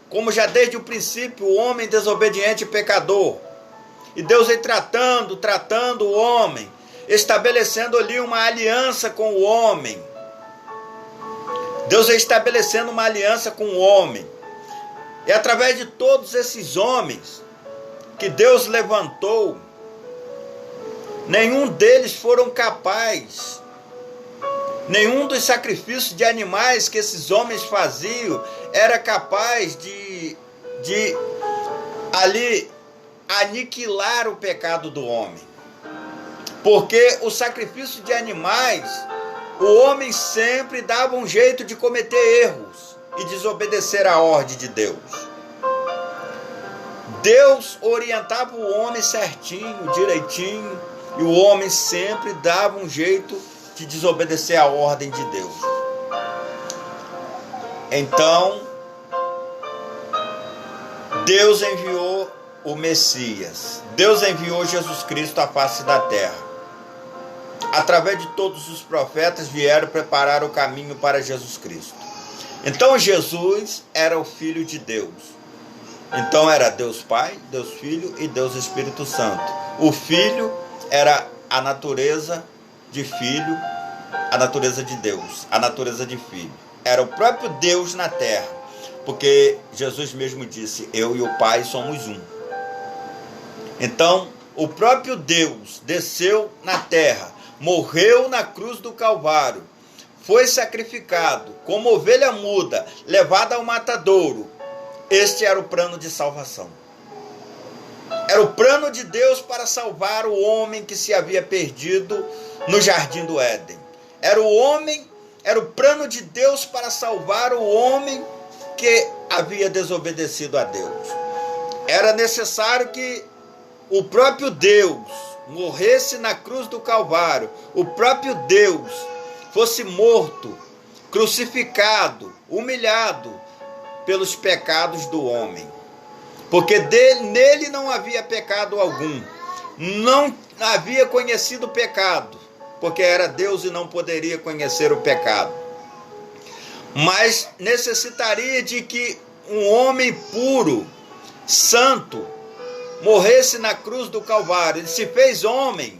Como já desde o princípio o homem desobediente e pecador. E Deus veio tratando o homem, estabelecendo ali uma aliança com o homem. Deus veio estabelecendo uma aliança com o homem. E através de todos esses homens que Deus levantou, nenhum deles foram capazes, nenhum dos sacrifícios de animais que esses homens faziam era capaz de ali aniquilar o pecado do homem. Porque o sacrifício de animais, o homem sempre dava um jeito de cometer erros e desobedecer a ordem de Deus. Deus orientava o homem certinho, direitinho, e o homem sempre dava um jeito de desobedecer a ordem de Deus. Então, Deus enviou o Messias. Deus enviou Jesus Cristo à face da terra. Através de todos os profetas vieram preparar o caminho para Jesus Cristo. Então Jesus era o Filho de Deus. Então era Deus Pai, Deus Filho e Deus Espírito Santo. O Filho era a natureza de filho, a natureza de Deus, a natureza de filho. Era o próprio Deus na terra, porque Jesus mesmo disse: eu e o Pai somos um. Então, o próprio Deus desceu na terra, morreu na cruz do Calvário, foi sacrificado como ovelha muda, levada ao matadouro. Este era o plano de salvação. Era o plano de Deus para salvar o homem que se havia perdido no jardim do Éden. Era o plano de Deus para salvar o homem que havia desobedecido a Deus. Era necessário que o próprio Deus morresse na cruz do Calvário, o próprio Deus fosse morto, crucificado, humilhado pelos pecados do homem. Porque nele não havia pecado algum, não havia conhecido o pecado, porque era Deus e não poderia conhecer o pecado. Mas necessitaria de que um homem puro, santo, morresse na cruz do Calvário. Ele se fez homem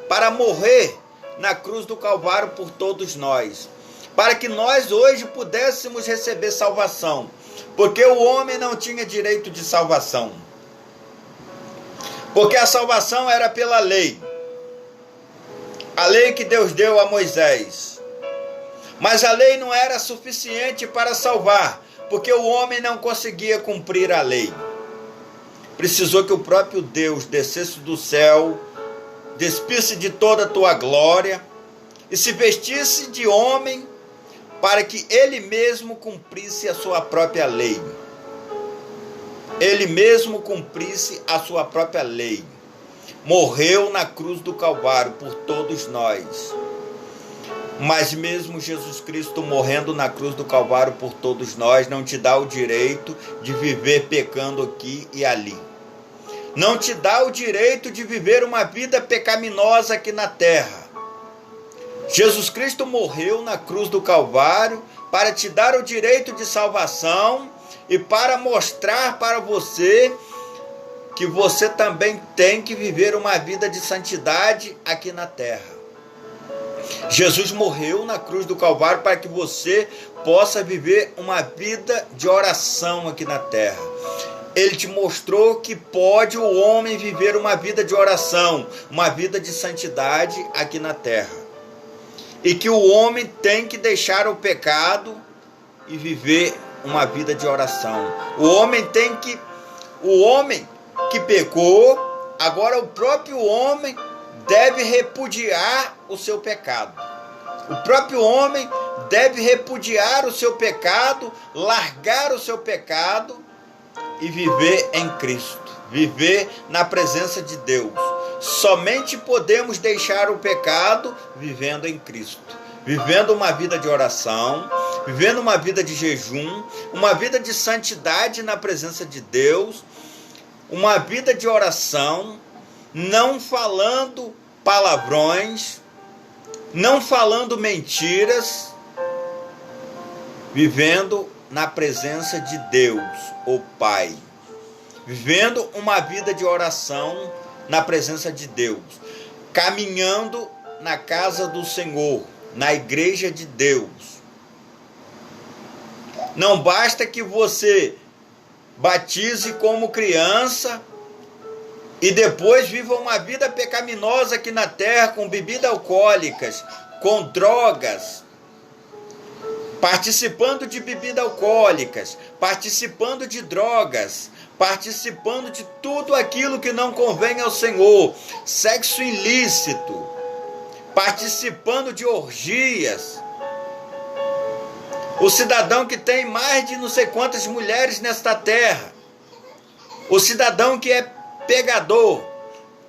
para morrer na cruz do Calvário por todos nós, para que nós hoje pudéssemos receber salvação, porque o homem não tinha direito de salvação, porque a salvação era pela lei, a lei que Deus deu a Moisés. Mas a lei não era suficiente para salvar, porque o homem não conseguia cumprir a lei. Precisou que o próprio Deus descesse do céu, despisse de toda a tua glória e se vestisse de homem para que ele mesmo cumprisse a sua própria lei. Ele mesmo cumprisse a sua própria lei. Morreu na cruz do Calvário por todos nós. Mas mesmo Jesus Cristo morrendo na cruz do Calvário por todos nós, não te dá o direito de viver pecando aqui e ali. Não te dá o direito de viver uma vida pecaminosa aqui na terra. Jesus Cristo morreu na cruz do Calvário para te dar o direito de salvação e para mostrar para você que você também tem que viver uma vida de santidade aqui na terra. Jesus morreu na cruz do Calvário para que você possa viver uma vida de oração aqui na terra. Ele te mostrou que pode o homem viver uma vida de oração, uma vida de santidade aqui na terra. E que o homem tem que deixar o pecado e viver uma vida de oração. O homem que pecou, agora o próprio homem deve repudiar o seu pecado. O próprio homem deve repudiar o seu pecado, largar o seu pecado e viver em Cristo, viver na presença de Deus. Somente podemos deixar o pecado vivendo em Cristo, vivendo uma vida de oração, vivendo uma vida de jejum, uma vida de santidade na presença de Deus, uma vida de oração, não falando palavrões, não falando mentiras, vivendo na presença de Deus, o Pai, vivendo uma vida de oração na presença de Deus, caminhando na casa do Senhor, na igreja de Deus. Não basta que você batize como criança e depois viva uma vida pecaminosa aqui na terra, com bebidas alcoólicas, com drogas, participando de bebidas alcoólicas, participando de drogas, participando de tudo aquilo que não convém ao Senhor, sexo ilícito, participando de orgias. O cidadão que tem mais de não sei quantas mulheres nesta terra, o cidadão que é pegador,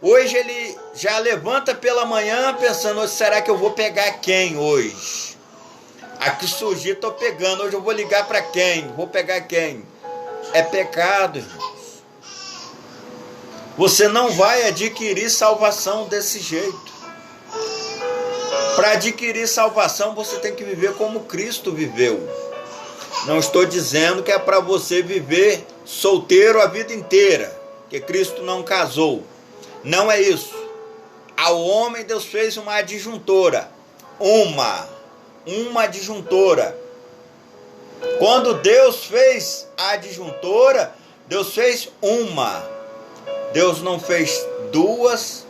hoje ele já levanta pela manhã pensando: será que eu vou pegar quem hoje? Aqui surgiu, estou pegando, hoje eu vou ligar para quem? Vou pegar quem? É pecado, irmãos. Você não vai adquirir salvação desse jeito. Para adquirir salvação, você tem que viver como Cristo viveu. Não estou dizendo que é para você viver solteiro a vida inteira, que Cristo não casou. Não é isso. Ao homem Deus fez uma adjuntora. Uma adjuntora. Quando Deus fez a adjuntora, Deus fez uma. Deus não fez 2,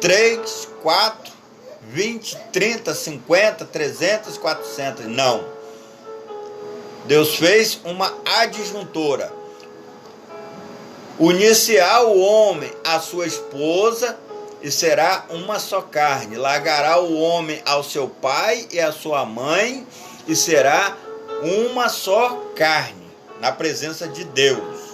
3, 4, 20, 30, 50, 300, 400. Não. Deus fez uma adjuntora. Unir-se-á o homem à sua esposa e será uma só carne. Largará o homem ao seu pai e à sua mãe e será uma só carne na presença de Deus.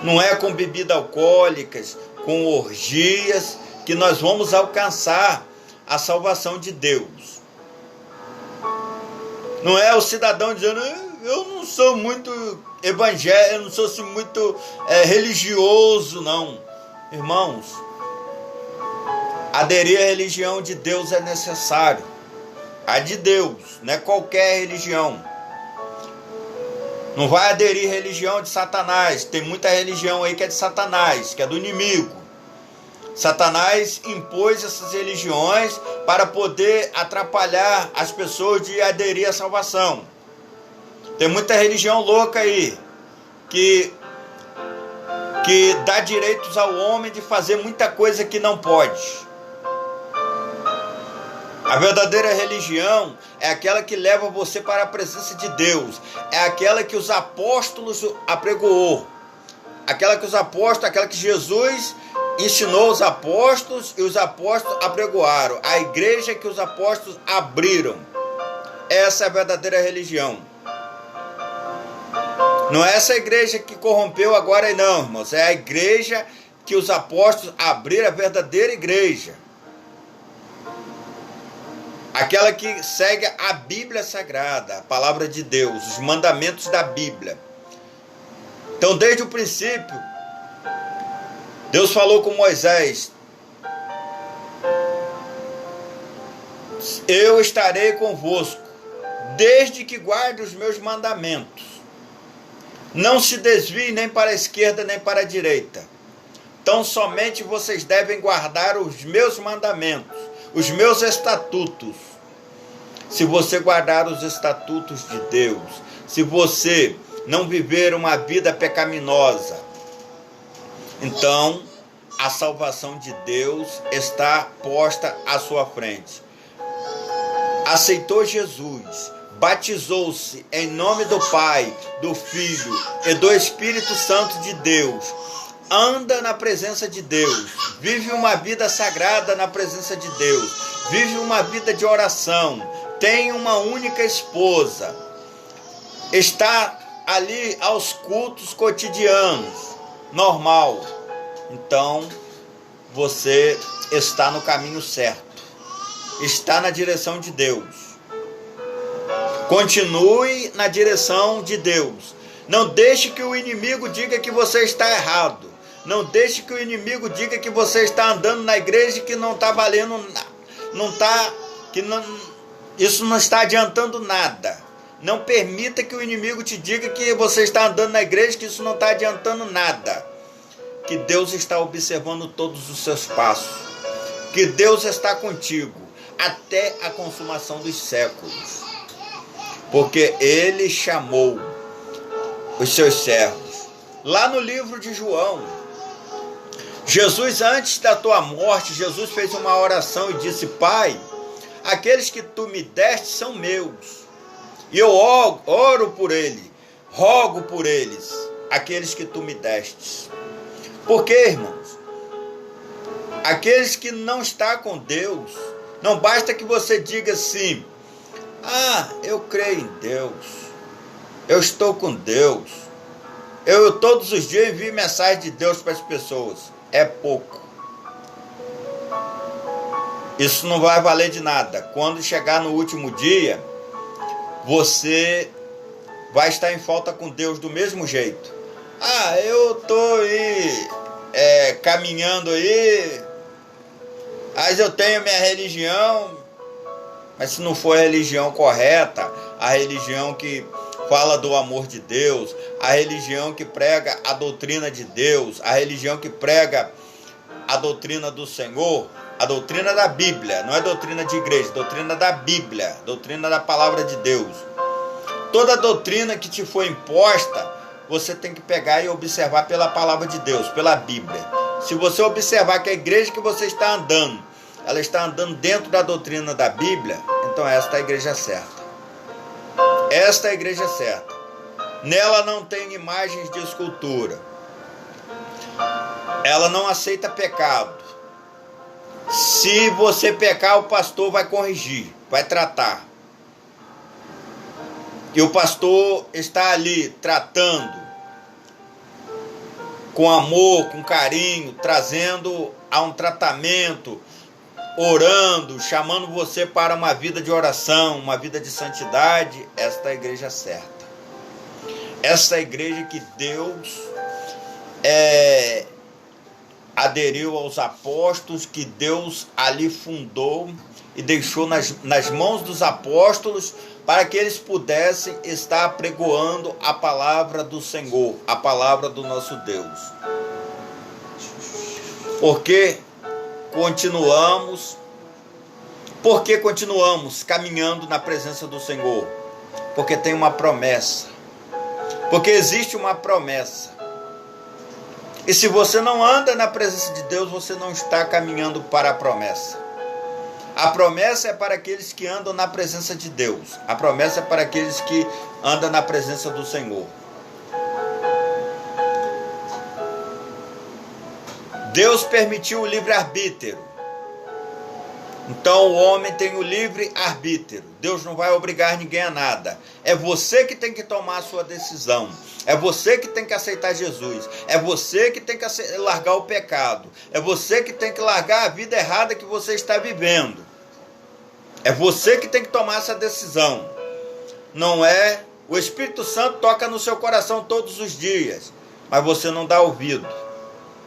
Não é com bebidas alcoólicas, com orgias, que nós vamos alcançar a salvação de Deus. Não é o cidadão dizendo: eu não sou muito evangélico, eu não sou assim, muito religioso, não. Irmãos, aderir à religião de Deus é necessário. A de Deus, não é qualquer religião. Não vai aderir à religião de Satanás. Tem muita religião aí que é de Satanás, que é do inimigo. Satanás impôs essas religiões para poder atrapalhar as pessoas de aderir à salvação. Tem muita religião louca aí, que dá direitos ao homem de fazer muita coisa que não pode. A verdadeira religião é aquela que leva você para a presença de Deus. É aquela que os apóstolos apregoou. Aquela que Jesus ensinou os apóstolos e os apóstolos apregoaram. A igreja que os apóstolos abriram. Essa é a verdadeira religião. Não é essa igreja que corrompeu agora não, irmãos. É a igreja que os apóstolos abriram, a verdadeira igreja. Aquela que segue a Bíblia Sagrada, a palavra de Deus, os mandamentos da Bíblia. Então, desde o princípio, Deus falou com Moisés: eu estarei convosco, desde que guarde os meus mandamentos. Não se desvie nem para a esquerda nem para a direita. Então somente vocês devem guardar os meus mandamentos, os meus estatutos. Se você guardar os estatutos de Deus, se você não viver uma vida pecaminosa, então a salvação de Deus está posta à sua frente. Aceitou Jesus, batizou-se em nome do Pai, do Filho e do Espírito Santo de Deus. Anda na presença de Deus, vive uma vida sagrada na presença de Deus, vive uma vida de oração, tem uma única esposa, está ali aos cultos cotidianos, normal. Então, você está no caminho certo, está na direção de Deus. Continue na direção de Deus. Não deixe que o inimigo diga que você está errado. Não deixe que o inimigo diga que você está andando na igreja e que não está valendo, isso não está adiantando nada. Não permita que o inimigo te diga que você está andando na igreja, que isso não está adiantando nada. Que Deus está observando todos os seus passos. Que Deus está contigo até a consumação dos séculos. Porque Ele chamou os seus servos. Lá no livro de João, Jesus, antes da tua morte, Jesus fez uma oração e disse: Pai, aqueles que tu me deste são meus. E eu oro por eles, rogo por eles, aqueles que tu me destes. Por quê, irmãos? Aqueles que não estão com Deus, não basta que você diga assim: ah, eu creio em Deus, eu estou com Deus, eu todos os dias envio mensagem de Deus para as pessoas. É pouco. Isso não vai valer de nada. Quando chegar no último dia, você vai estar em falta com Deus do mesmo jeito. Ah, eu estou aí caminhando aí, mas eu tenho minha religião. Mas se não for a religião correta, a religião que fala do amor de Deus, a religião que prega a doutrina de Deus, a religião que prega a doutrina do Senhor, a doutrina da Bíblia, não é doutrina de igreja, doutrina da Bíblia, doutrina da palavra de Deus. Toda doutrina que te foi imposta, você tem que pegar e observar pela palavra de Deus, pela Bíblia. Se você observar que a igreja que você está andando, ela está andando dentro da doutrina da Bíblia, então esta é a igreja certa. Esta é a igreja certa. Nela não tem imagens de escultura. Ela não aceita pecado. Se você pecar, o pastor vai corrigir, vai tratar. E o pastor está ali tratando com amor, com carinho, trazendo a um tratamento, orando, chamando você para uma vida de oração, uma vida de santidade. Esta é a igreja certa. Essa é a igreja que Deus aderiu aos apóstolos, que Deus ali fundou e deixou nas mãos dos apóstolos para que eles pudessem estar apregoando a palavra do Senhor, a palavra do nosso Deus. Porque continuamos caminhando na presença do Senhor? Porque tem uma promessa. Porque existe uma promessa. E se você não anda na presença de Deus, você não está caminhando para a promessa. A promessa é para aqueles que andam na presença de Deus. A promessa é para aqueles que andam na presença do Senhor. Deus permitiu o livre-arbítrio. Então o homem tem o livre-arbítrio. Deus não vai obrigar ninguém a nada. É você que tem que tomar a sua decisão. É você que tem que aceitar Jesus. É você que tem que largar o pecado. É você que tem que largar a vida errada que você está vivendo. É você que tem que tomar essa decisão. Não é? O Espírito Santo toca no seu coração todos os dias, mas você não dá ouvido.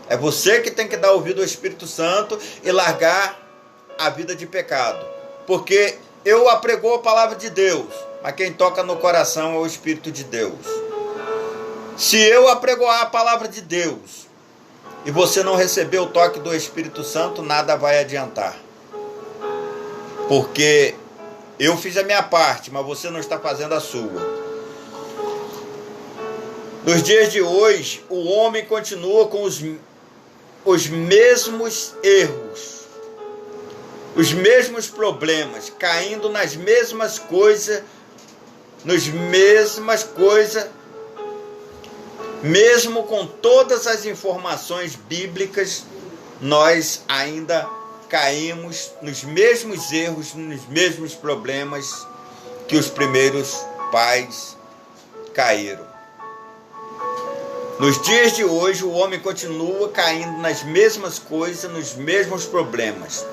É você que tem que dar ouvido ao Espírito Santo e largar a vida de pecado. Porque eu apregou a palavra de Deus, mas quem toca no coração é o Espírito de Deus. Se eu apregoar a palavra de Deus e você não receber o toque do Espírito Santo, nada vai adiantar. Porque eu fiz a minha parte, mas você não está fazendo a sua. Nos dias de hoje, o homem continua com os mesmos erros, os mesmos problemas, caindo nas mesmas coisas, mesmo com todas as informações bíblicas, nós ainda caímos nos mesmos erros, nos mesmos problemas que os primeiros pais caíram. Nos dias de hoje, o homem continua caindo nas mesmas coisas, nos mesmos problemas.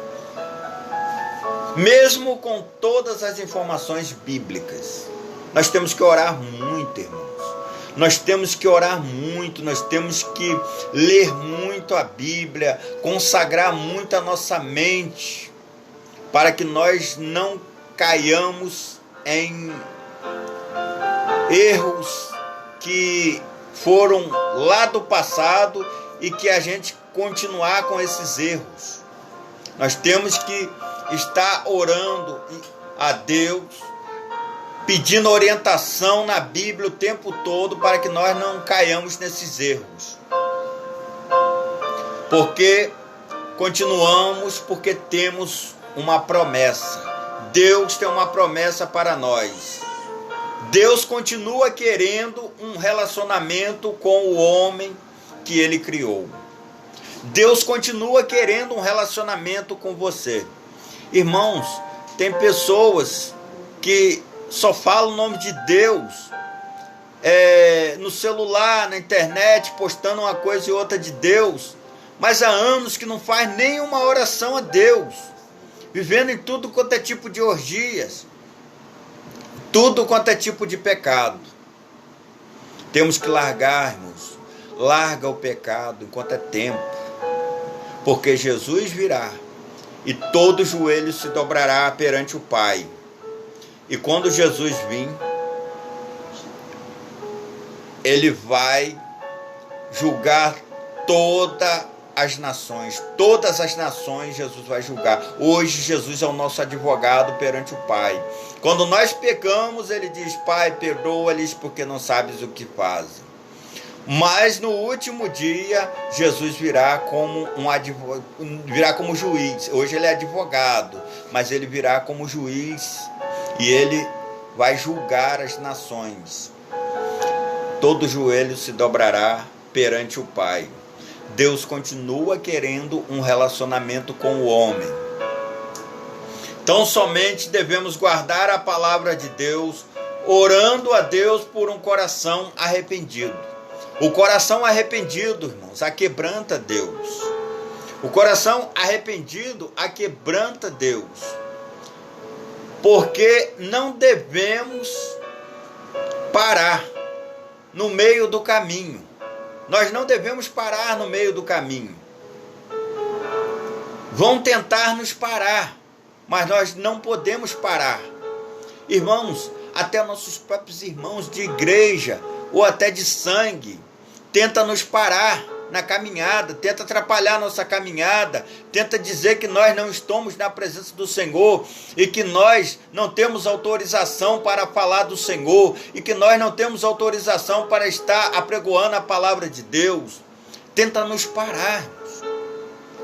Mesmo com todas as informações bíblicas. Nós temos que orar muito, irmãos. Nós temos que orar muito, nós temos que ler muito a Bíblia, consagrar muito a nossa mente, para que nós não caiamos em erros que foram lá do passado e que a gente continuar com esses erros. Nós temos que estar orando a Deus, pedindo orientação na Bíblia o tempo todo para que nós não caiamos nesses erros. Porque continuamos, porque temos uma promessa. Deus tem uma promessa para nós. Deus continua querendo um relacionamento com o homem que Ele criou. Deus continua querendo um relacionamento com você. Irmãos, tem pessoas que só falam o nome de Deus no celular, na internet, postando uma coisa e outra de Deus, mas há anos que não faz nenhuma oração a Deus, vivendo em tudo quanto é tipo de orgias, tudo quanto é tipo de pecado. Temos que largar, irmãos. Larga o pecado enquanto é tempo, porque Jesus virá e todo joelho se dobrará perante o Pai. E quando Jesus vir, Ele vai julgar todas as nações. Todas as nações Jesus vai julgar. Hoje Jesus é o nosso advogado perante o Pai. Quando nós pecamos, Ele diz: Pai, perdoa-lhes porque não sabes o que fazem. Mas no último dia, Jesus virá como virá como juiz. Hoje Ele é advogado, mas Ele virá como juiz. E Ele vai julgar as nações. Todo joelho se dobrará perante o Pai. Deus continua querendo um relacionamento com o homem. Então somente devemos guardar a palavra de Deus, orando a Deus por um coração arrependido. O coração arrependido, irmãos, aquebranta Deus. O coração arrependido aquebranta Deus. Porque não devemos parar no meio do caminho. Nós não devemos parar no meio do caminho. Vão tentar nos parar, mas nós não podemos parar. Irmãos, até nossos próprios irmãos de igreja ou até de sangue tenta nos parar na caminhada, tenta atrapalhar nossa caminhada, tenta dizer que nós não estamos na presença do Senhor e que nós não temos autorização para falar do Senhor e que nós não temos autorização para estar apregoando a palavra de Deus. Tenta nos parar,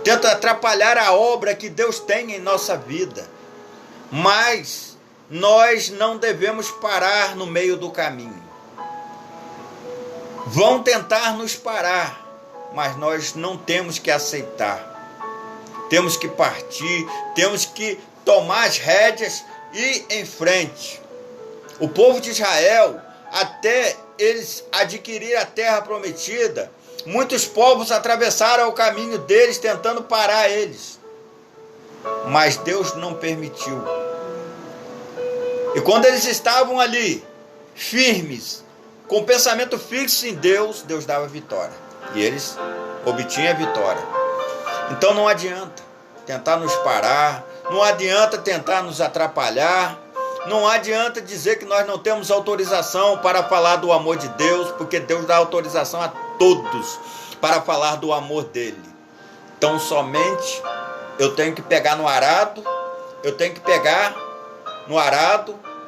tenta atrapalhar a obra que Deus tem em nossa vida, mas nós não devemos parar no meio do caminho. Vão tentar nos parar, mas nós não temos que aceitar. Temos que partir, temos que tomar as rédeas e ir em frente. O povo de Israel, até eles adquirirem a terra prometida, muitos povos atravessaram o caminho deles tentando parar eles. Mas Deus não permitiu. E quando eles estavam ali, firmes, com o pensamento fixo em Deus, Deus dava vitória. E eles obtinham a vitória. Então não adianta tentar nos parar, não adianta tentar nos atrapalhar, não adianta dizer que nós não temos autorização para falar do amor de Deus, porque Deus dá autorização a todos para falar do amor dele. Então somente eu tenho que pegar no arado,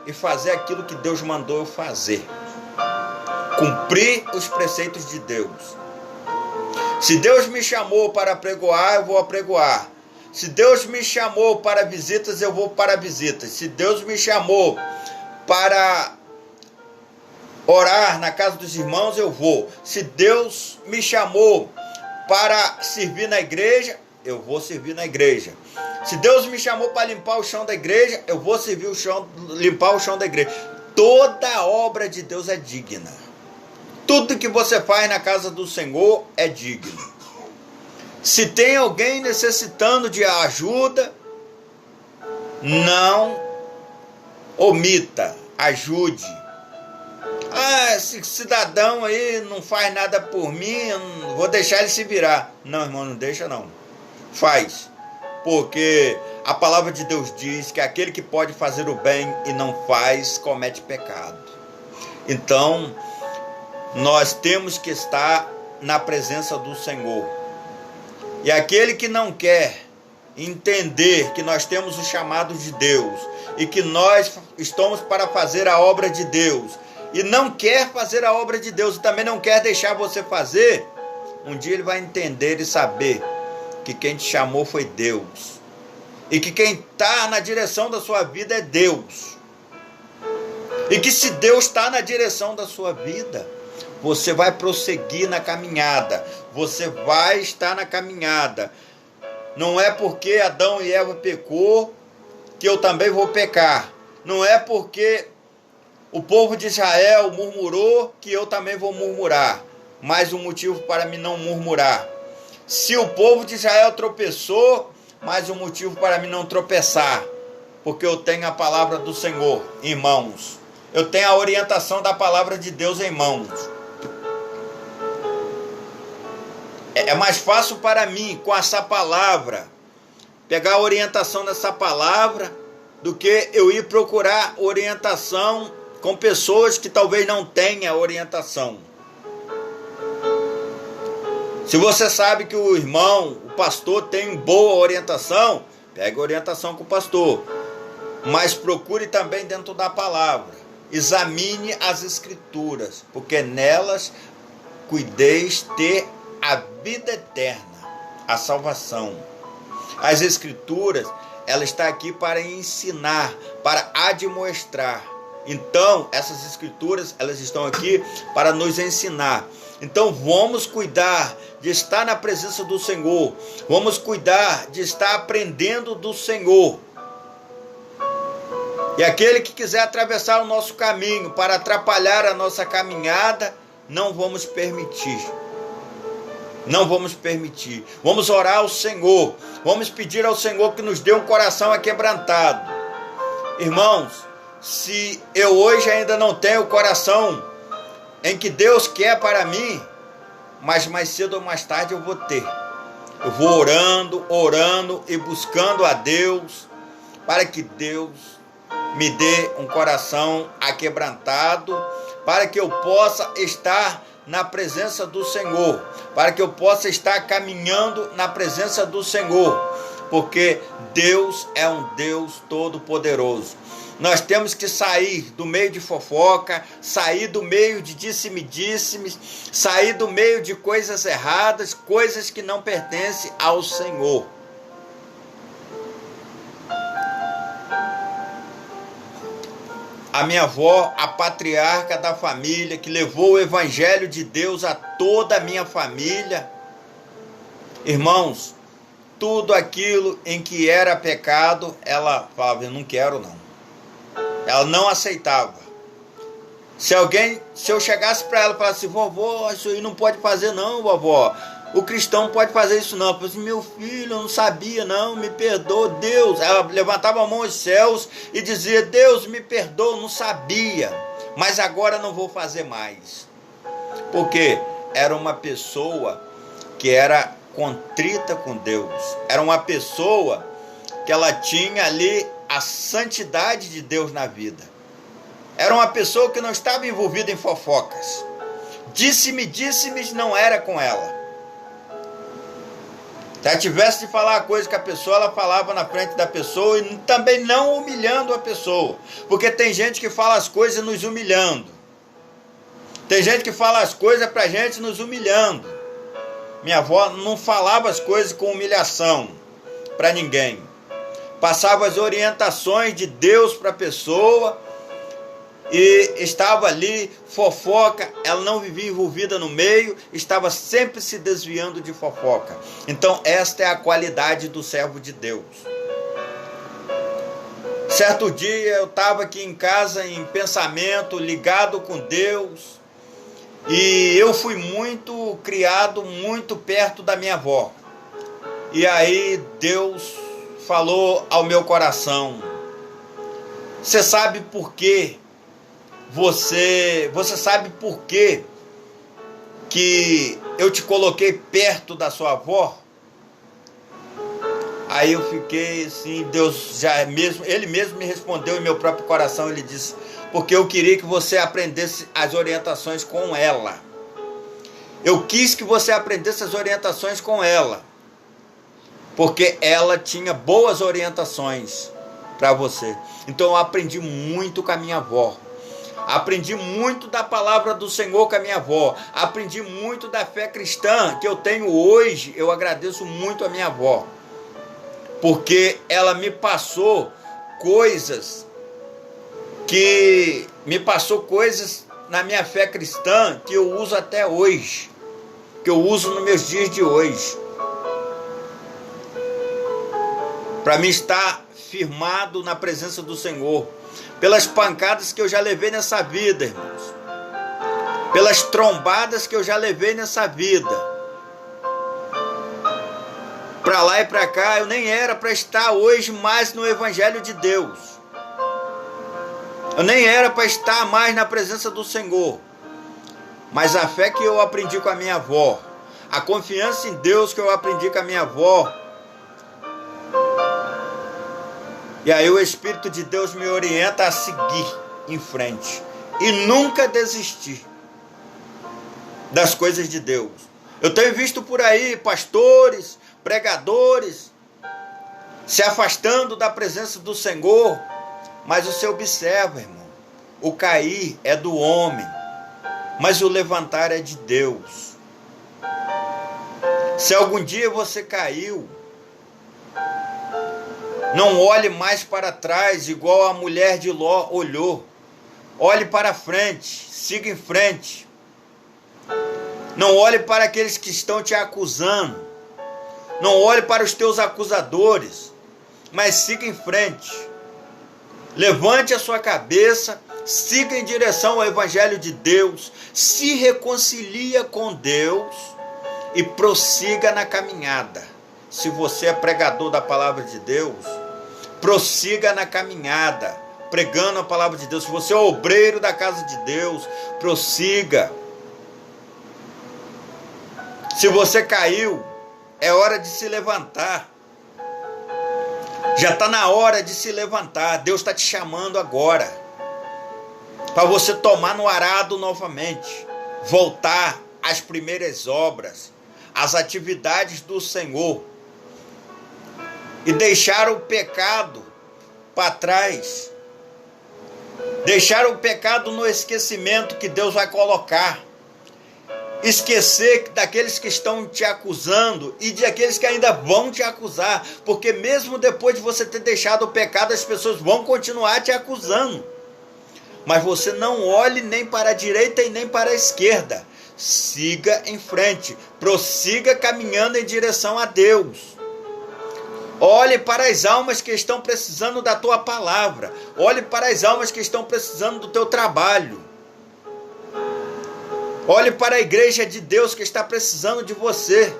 e fazer aquilo que Deus mandou eu fazer. Cumprir os preceitos de Deus. Se Deus me chamou para apregoar, eu vou apregoar. Se Deus me chamou para visitas, eu vou para visitas. Se Deus me chamou para orar na casa dos irmãos, eu vou. Se Deus me chamou para servir na igreja, eu vou servir na igreja. Se Deus me chamou para limpar o chão da igreja, eu vou limpar o chão da igreja. Toda obra de Deus é digna. Tudo que você faz na casa do Senhor é digno. Se tem alguém necessitando de ajuda, não omita, ajude. Esse cidadão aí não faz nada por mim, eu não vou deixar ele se virar. Não, irmão, não deixa não. Faz. Porque a palavra de Deus diz que aquele que pode fazer o bem e não faz, comete pecado. Então, nós temos que estar na presença do Senhor. E aquele que não quer entender que nós temos o chamado de Deus e que nós estamos para fazer a obra de Deus e não quer fazer a obra de Deus e também não quer deixar você fazer, um dia ele vai entender e saber que quem te chamou foi Deus e que quem está na direção da sua vida é Deus, e que se Deus está na direção da sua vida, você vai prosseguir na caminhada, você vai estar na caminhada. Não é porque Adão e Eva pecou que eu também vou pecar. Não é porque o povo de Israel murmurou que eu também vou murmurar. Mais um motivo para mim não murmurar. Se o povo de Israel tropeçou, mais um motivo para mim não tropeçar. Porque eu tenho a palavra do Senhor em mãos. Eu tenho a orientação da palavra de Deus em mãos. É mais fácil para mim, com essa palavra, pegar a orientação dessa palavra, do que eu ir procurar orientação com pessoas que talvez não tenham orientação. Se você sabe que o irmão, o pastor tem boa orientação, pegue a orientação com o pastor. Mas procure também dentro da palavra. Examine as escrituras, porque nelas cuideis ter a vida eterna, a salvação. As escrituras, ela está aqui para ensinar, para admoestrar. Então, essas escrituras, elas estão aqui para nos ensinar. Então, vamos cuidar de estar na presença do Senhor. Vamos cuidar de estar aprendendo do Senhor. E aquele que quiser atravessar o nosso caminho para atrapalhar a nossa caminhada, não vamos permitir. Não vamos permitir. Vamos orar ao Senhor. Vamos pedir ao Senhor que nos dê um coração aquebrantado. Irmãos, se eu hoje ainda não tenho o coração em que Deus quer para mim, mas mais cedo ou mais tarde eu vou ter. Eu vou orando e buscando a Deus, para que Deus me dê um coração aquebrantado, para que eu possa estar na presença do Senhor, para que eu possa estar caminhando na presença do Senhor, porque Deus é um Deus todo-poderoso. Nós temos que sair do meio de fofoca, sair do meio de disse-me-disse-me, sair do meio de coisas erradas, coisas que não pertencem ao Senhor. A minha avó, a patriarca da família, que levou o evangelho de Deus a toda a minha família, Irmãos, tudo aquilo em que era pecado, ela falava, eu não quero não. Ela não aceitava. Se eu chegasse para ela e falasse, vovó, isso aí não pode fazer não, vovó. O cristão pode fazer isso não. Eu falei assim, meu filho, eu não sabia não, me perdoa, Deus. Ela levantava a mão aos céus e dizia, Deus, me perdoa, não sabia. Mas agora não vou fazer mais. Porque era uma pessoa que era contrita com Deus. Era uma pessoa que ela tinha ali a santidade de Deus na vida. Era uma pessoa que não estava envolvida em fofocas. Disse-me não era com ela. Se ela tivesse de falar a coisa com a pessoa, ela falava na frente da pessoa e também não humilhando a pessoa. Porque tem gente que fala as coisas nos humilhando. Tem gente que fala as coisas pra gente nos humilhando. Minha avó não falava as coisas com humilhação para ninguém. Passava as orientações de Deus para a pessoa e estava ali, fofoca, ela não vivia envolvida no meio, estava sempre se desviando de fofoca. Então esta é a qualidade do servo de Deus. Certo dia eu estava aqui em casa em pensamento, ligado com Deus, e eu fui criado muito perto da minha avó. E aí Deus falou ao meu coração, você sabe por quê? Você sabe por quê que eu te coloquei perto da sua avó? Aí eu fiquei assim, ele mesmo me respondeu em meu próprio coração, ele disse, porque eu queria que você aprendesse as orientações com ela. Eu quis que você aprendesse as orientações com ela, porque ela tinha boas orientações para você. Então eu aprendi muito com a minha avó. Aprendi muito da palavra do Senhor com a minha avó. Aprendi muito da fé cristã que eu tenho hoje. Eu agradeço muito a minha avó, porque ela me passou coisas na minha fé cristã que eu uso até hoje, que eu uso nos meus dias de hoje, para mim estar firmado na presença do Senhor, pelas pancadas que eu já levei nessa vida, irmãos, pelas trombadas que eu já levei nessa vida, para lá e para cá. Eu nem era para estar hoje mais no Evangelho de Deus, eu nem era para estar mais na presença do Senhor, mas a fé que eu aprendi com a minha avó, a confiança em Deus que eu aprendi com a minha avó, e aí o Espírito de Deus me orienta a seguir em frente e nunca desistir das coisas de Deus. Eu tenho visto por aí pastores, pregadores se afastando da presença do Senhor, mas você observa, irmão, o cair é do homem, mas o levantar é de Deus. Se algum dia você caiu, não olhe mais para trás igual a mulher de Ló olhou. Olhe para frente, siga em frente. Não olhe para aqueles que estão te acusando. Não olhe para os teus acusadores, mas siga em frente. Levante a sua cabeça, siga em direção ao Evangelho de Deus, se reconcilia com Deus e prossiga na caminhada. Se você é pregador da palavra de Deus, prossiga na caminhada, pregando a palavra de Deus. Se você é obreiro da casa de Deus, prossiga. Se você caiu, é hora de se levantar. Já está na hora de se levantar. Deus está te chamando agora, para você tomar no arado novamente, voltar às primeiras obras, às atividades do Senhor, e deixar o pecado para trás, deixar o pecado no esquecimento que Deus vai colocar, esquecer daqueles que estão te acusando e de aqueles que ainda vão te acusar, porque mesmo depois de você ter deixado o pecado, as pessoas vão continuar te acusando, mas você não olhe nem para a direita e nem para a esquerda, siga em frente, prossiga caminhando em direção a Deus. Olhe para as almas que estão precisando da tua palavra. Olhe para as almas que estão precisando do teu trabalho. Olhe para a igreja de Deus que está precisando de você.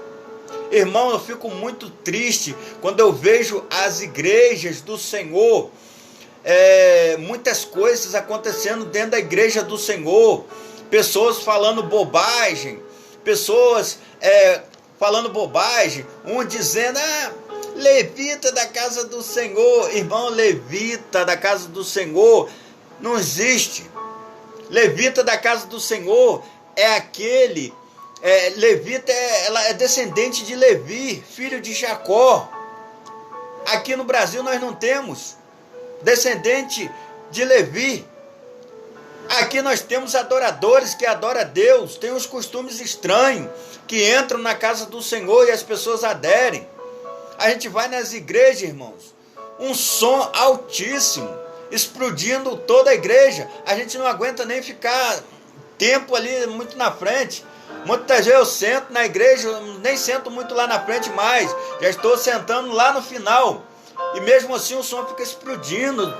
Irmão, eu fico muito triste quando eu vejo as igrejas do Senhor, muitas coisas acontecendo dentro da igreja do Senhor, pessoas falando bobagem, um dizendo, levita da casa do Senhor. Irmão, levita da casa do Senhor não existe. Levita da casa do Senhor é aquele, levita ela é descendente de Levi, filho de Jacó. Aqui no Brasil nós não temos descendente de Levi. Aqui nós temos adoradores que adoram a Deus, tem uns costumes estranhos, que entram na casa do Senhor e as pessoas aderem. A gente vai nas igrejas, irmãos, um som altíssimo, explodindo toda a igreja. A gente não aguenta nem ficar tempo ali muito na frente. Muitas vezes eu sento na igreja, nem sento muito lá na frente mais, já estou sentando lá no final. E mesmo assim o som fica explodindo.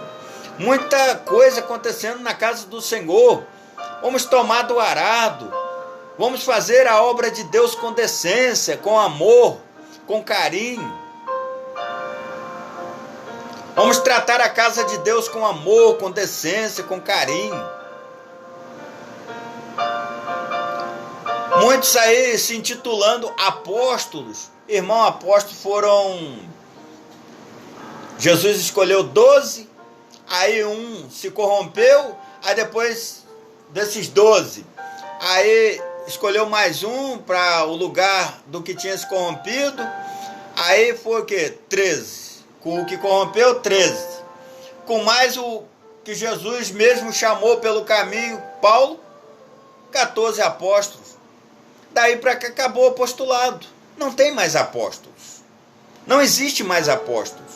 Muita coisa acontecendo na casa do Senhor. Vamos tomar do arado. Vamos fazer a obra de Deus com decência, com amor, com carinho. Vamos tratar a casa de Deus com amor, com decência, com carinho. Muitos aí se intitulando apóstolos. Irmão, apóstolos foram... Jesus escolheu 12, aí um se corrompeu, aí depois desses 12, aí escolheu mais um para o lugar do que tinha se corrompido, aí foi o quê? 13. Com o que corrompeu, 13. Com mais o que Jesus mesmo chamou pelo caminho, Paulo, 14 apóstolos. Daí para cá acabou o apostolado. Não tem mais apóstolos. Não existe mais apóstolos.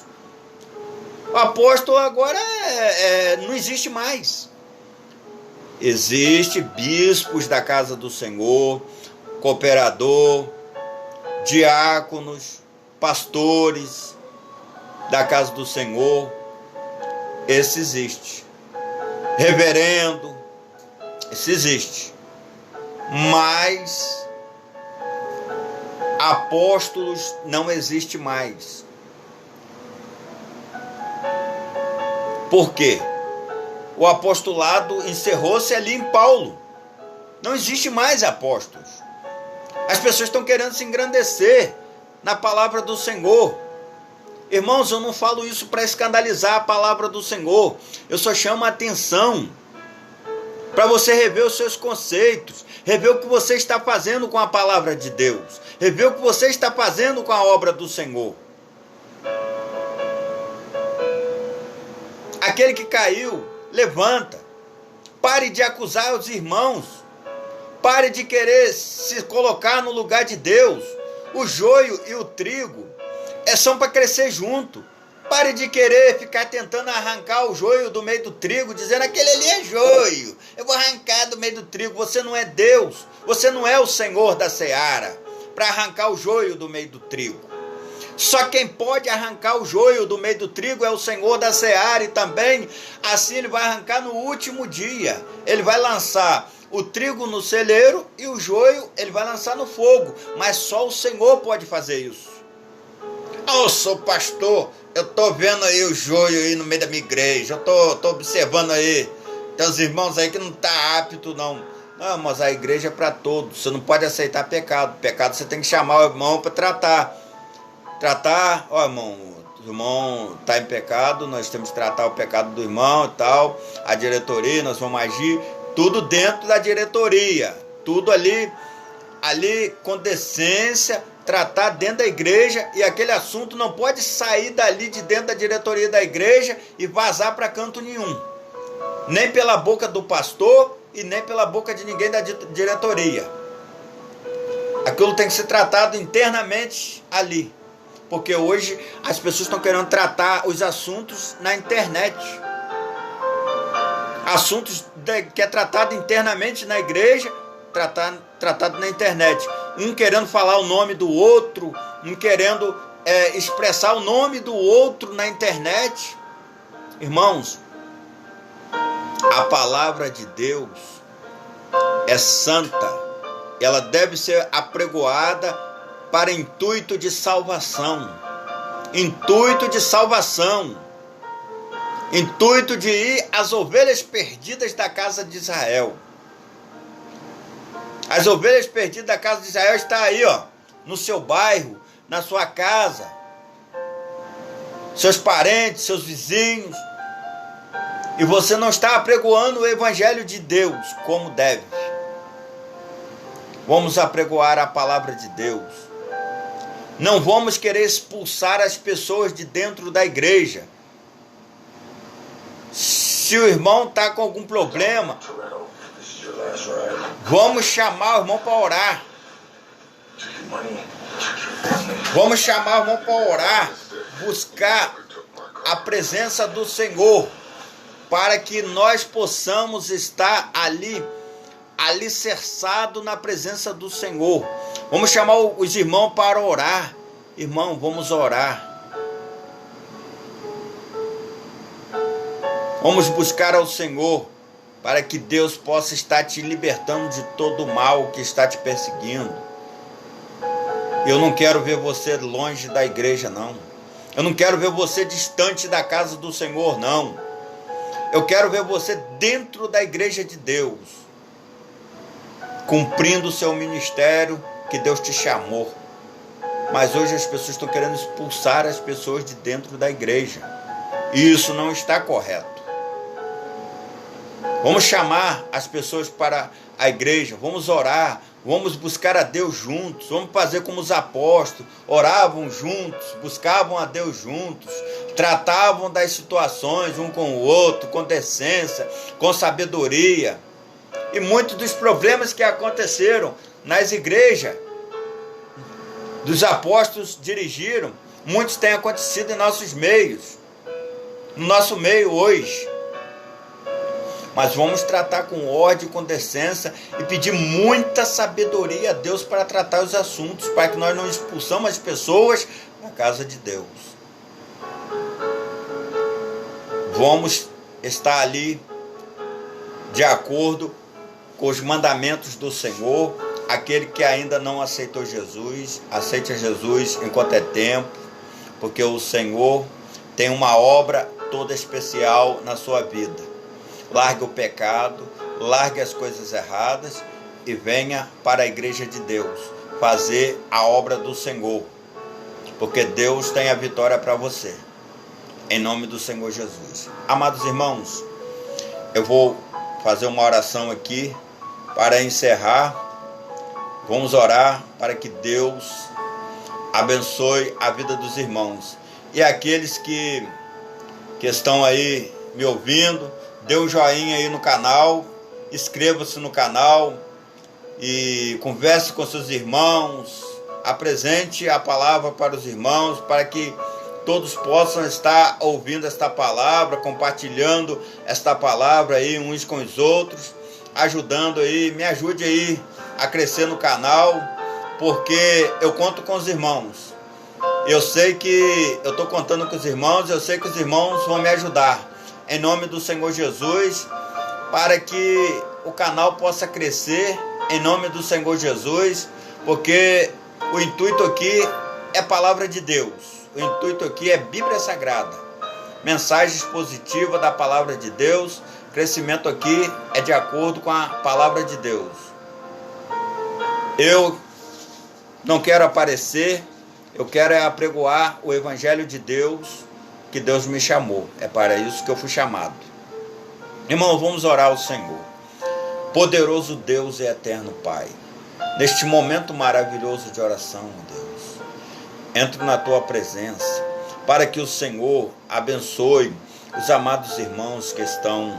O apóstolo agora não existe mais. Existe bispos da casa do Senhor, cooperador, diáconos, pastores da casa do Senhor. Esse existe. Reverendo, esse existe. Mas apóstolos não existe mais. Por quê? O apostolado encerrou-se ali em Paulo. Não existe mais apóstolos. As pessoas estão querendo se engrandecer na palavra do Senhor. Irmãos, eu não falo isso para escandalizar a palavra do Senhor. Eu só chamo a atenção para você rever os seus conceitos, rever o que você está fazendo com a palavra de Deus, rever o que você está fazendo com a obra do Senhor. Aquele que caiu, levanta. Pare de acusar os irmãos. Pare de querer se colocar no lugar de Deus. O joio e o trigo são para crescer junto. Pare de querer ficar tentando arrancar o joio do meio do trigo, dizendo aquele ali é joio, eu vou arrancar do meio do trigo. Você não é Deus, você não é o Senhor da seara para arrancar o joio do meio do trigo. Só quem pode arrancar o joio do meio do trigo é o Senhor da seara, e também assim ele vai arrancar no último dia. Ele vai lançar o trigo no celeiro e o joio ele vai lançar no fogo, mas só o Senhor pode fazer isso. Eu sou pastor, eu estou vendo aí o joio aí no meio da minha igreja, eu tô observando aí, tem uns irmãos aí que não estão aptos não. Não, mas a igreja é para todos, você não pode aceitar pecado. Pecado você tem que chamar o irmão para tratar, ó irmão, o irmão está em pecado, nós temos que tratar o pecado do irmão e tal, a diretoria, nós vamos agir, tudo dentro da diretoria, tudo ali com decência, tratar dentro da igreja, e aquele assunto não pode sair dali de dentro da diretoria da igreja e vazar para canto nenhum, nem pela boca do pastor e nem pela boca de ninguém da diretoria. Aquilo tem que ser tratado internamente ali, porque hoje as pessoas estão querendo tratar os assuntos na internet, assuntos que é tratado internamente na igreja, tratado na internet. Um querendo falar o nome do outro, um querendo expressar o nome do outro na internet. Irmãos, a palavra de Deus é santa. Ela deve ser apregoada para intuito de salvação. Intuito de salvação. Intuito de ir às ovelhas perdidas da casa de Israel. As ovelhas perdidas da casa de Israel estão aí, ó, no seu bairro, na sua casa. Seus parentes, seus vizinhos. E você não está apregoando o evangelho de Deus como deve. Vamos apregoar a palavra de Deus. Não vamos querer expulsar as pessoas de dentro da igreja. Se o irmão está com algum problema, vamos chamar o irmão para orar. Vamos chamar o irmão para orar, buscar a presença do Senhor, para que nós possamos estar ali, alicerçado na presença do Senhor. Vamos chamar os irmãos para orar. Irmão, vamos orar. Vamos buscar ao Senhor, para que Deus possa estar te libertando de todo o mal que está te perseguindo. Eu não quero ver você longe da igreja, não. Eu não quero ver você distante da casa do Senhor, não. Eu quero ver você dentro da igreja de Deus, cumprindo o seu ministério que Deus te chamou. Mas hoje as pessoas estão querendo expulsar as pessoas de dentro da igreja. E isso não está correto. Vamos chamar as pessoas para a igreja, vamos orar, vamos buscar a Deus juntos, vamos fazer como os apóstolos, oravam juntos, buscavam a Deus juntos, tratavam das situações um com o outro, com decência, com sabedoria. E muitos dos problemas que aconteceram nas igrejas, dos apóstolos dirigiram, muitos têm acontecido em nossos meios, no nosso meio hoje. Mas vamos tratar com ordem, com decência e pedir muita sabedoria a Deus para tratar os assuntos, para que nós não expulsamos as pessoas da casa de Deus. Vamos estar ali de acordo com os mandamentos do Senhor. Aquele que ainda não aceitou Jesus, aceite a Jesus enquanto é tempo, porque o Senhor tem uma obra toda especial na sua vida. Largue o pecado, largue as coisas erradas e venha para a igreja de Deus fazer a obra do Senhor, porque Deus tem a vitória para você, em nome do Senhor Jesus. Amados irmãos, eu vou fazer uma oração aqui para encerrar. Vamos orar para que Deus abençoe a vida dos irmãos. E aqueles que estão aí me ouvindo, dê um joinha aí no canal, inscreva-se no canal e converse com seus irmãos, apresente a palavra para os irmãos, para que todos possam estar ouvindo esta palavra, compartilhando esta palavra aí uns com os outros, ajudando aí, me ajude aí a crescer no canal, porque eu conto com os irmãos. Eu sei que eu estou contando com os irmãos, eu sei que os irmãos vão me ajudar. Em nome do Senhor Jesus, para que o canal possa crescer, em nome do Senhor Jesus, porque o intuito aqui é palavra de Deus, o intuito aqui é Bíblia Sagrada, mensagens positivas da palavra de Deus, crescimento aqui é de acordo com a palavra de Deus. Eu não quero aparecer, eu quero apregoar o Evangelho de Deus, que Deus me chamou. É para isso que eu fui chamado. Irmãos, vamos orar ao Senhor. Poderoso Deus e eterno Pai, neste momento maravilhoso de oração, Deus, entro na Tua presença, para que o Senhor abençoe os amados irmãos que estão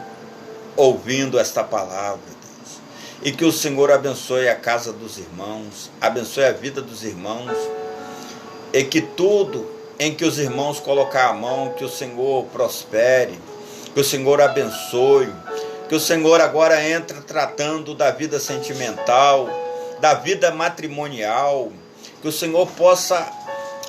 ouvindo esta palavra, Deus, e que o Senhor abençoe a casa dos irmãos, abençoe a vida dos irmãos, e que tudo em que os irmãos colocar a mão, que o Senhor prospere, que o Senhor abençoe, que Que o Senhor agora entra tratando da vida sentimental, da vida matrimonial. Que o Senhor possa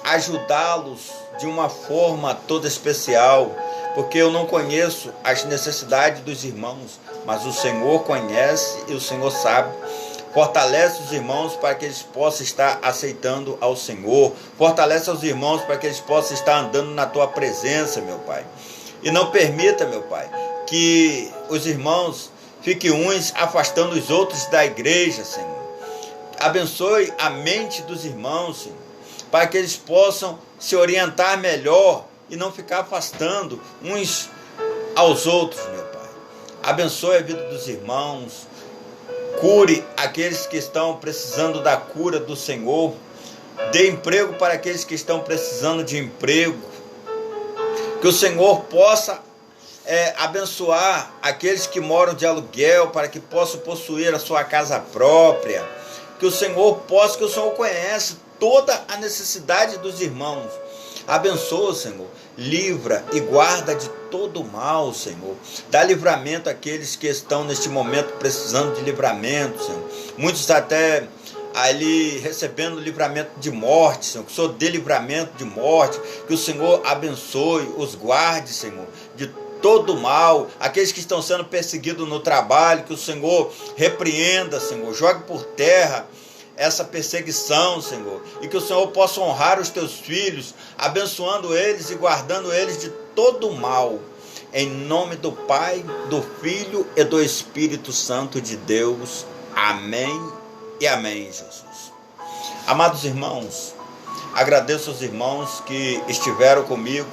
ajudá-los de uma forma toda especial, porque eu não conheço as necessidades dos irmãos, mas o Senhor conhece e o Senhor sabe. Fortalece os irmãos para que eles possam estar aceitando ao Senhor. Fortalece os irmãos para que eles possam estar andando na tua presença, meu Pai. E não permita, meu Pai, que os irmãos fiquem uns afastando os outros da igreja, Senhor. Abençoe a mente dos irmãos, Senhor, para que eles possam se orientar melhor e não ficar afastando uns aos outros, meu Pai. Abençoe a vida dos irmãos. Cure aqueles que estão precisando da cura do Senhor. Dê emprego para aqueles que estão precisando de emprego. Que o Senhor possa abençoar aqueles que moram de aluguel, para que possam possuir a sua casa própria. Que o Senhor possa, que o Senhor conhece toda a necessidade dos irmãos. Abençoa, Senhor, livra e guarda de todo o mal, Senhor. Dá livramento àqueles que estão neste momento precisando de livramento, Senhor. Muitos até ali recebendo livramento de morte, Senhor. Que o Senhor dê livramento de morte. Que o Senhor abençoe, os guarde, Senhor, de todo o mal. Aqueles que estão sendo perseguidos no trabalho, que o Senhor repreenda, Senhor. Jogue por terra essa perseguição, Senhor, e que o Senhor possa honrar os teus filhos, abençoando eles e guardando eles de todo o mal, em nome do Pai, do Filho e do Espírito Santo de Deus. Amém e amém, Jesus. Amados irmãos, agradeço aos irmãos que estiveram comigo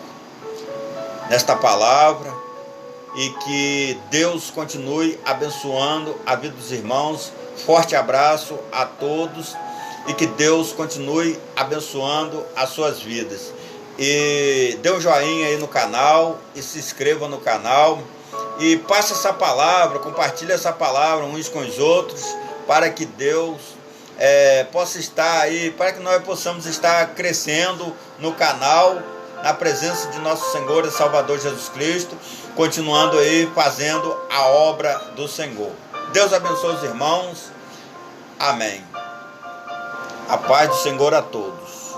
nesta palavra, e que Deus continue abençoando a vida dos irmãos. Forte abraço a todos e que Deus continue abençoando as suas vidas. E dê um joinha aí no canal e se inscreva no canal e passe essa palavra, compartilhe essa palavra uns com os outros, para que Deus possa estar aí, para que nós possamos estar crescendo no canal, na presença de nosso Senhor e Salvador Jesus Cristo, continuando aí fazendo a obra do Senhor. Deus abençoe os irmãos. Amém. A paz do Senhor a todos.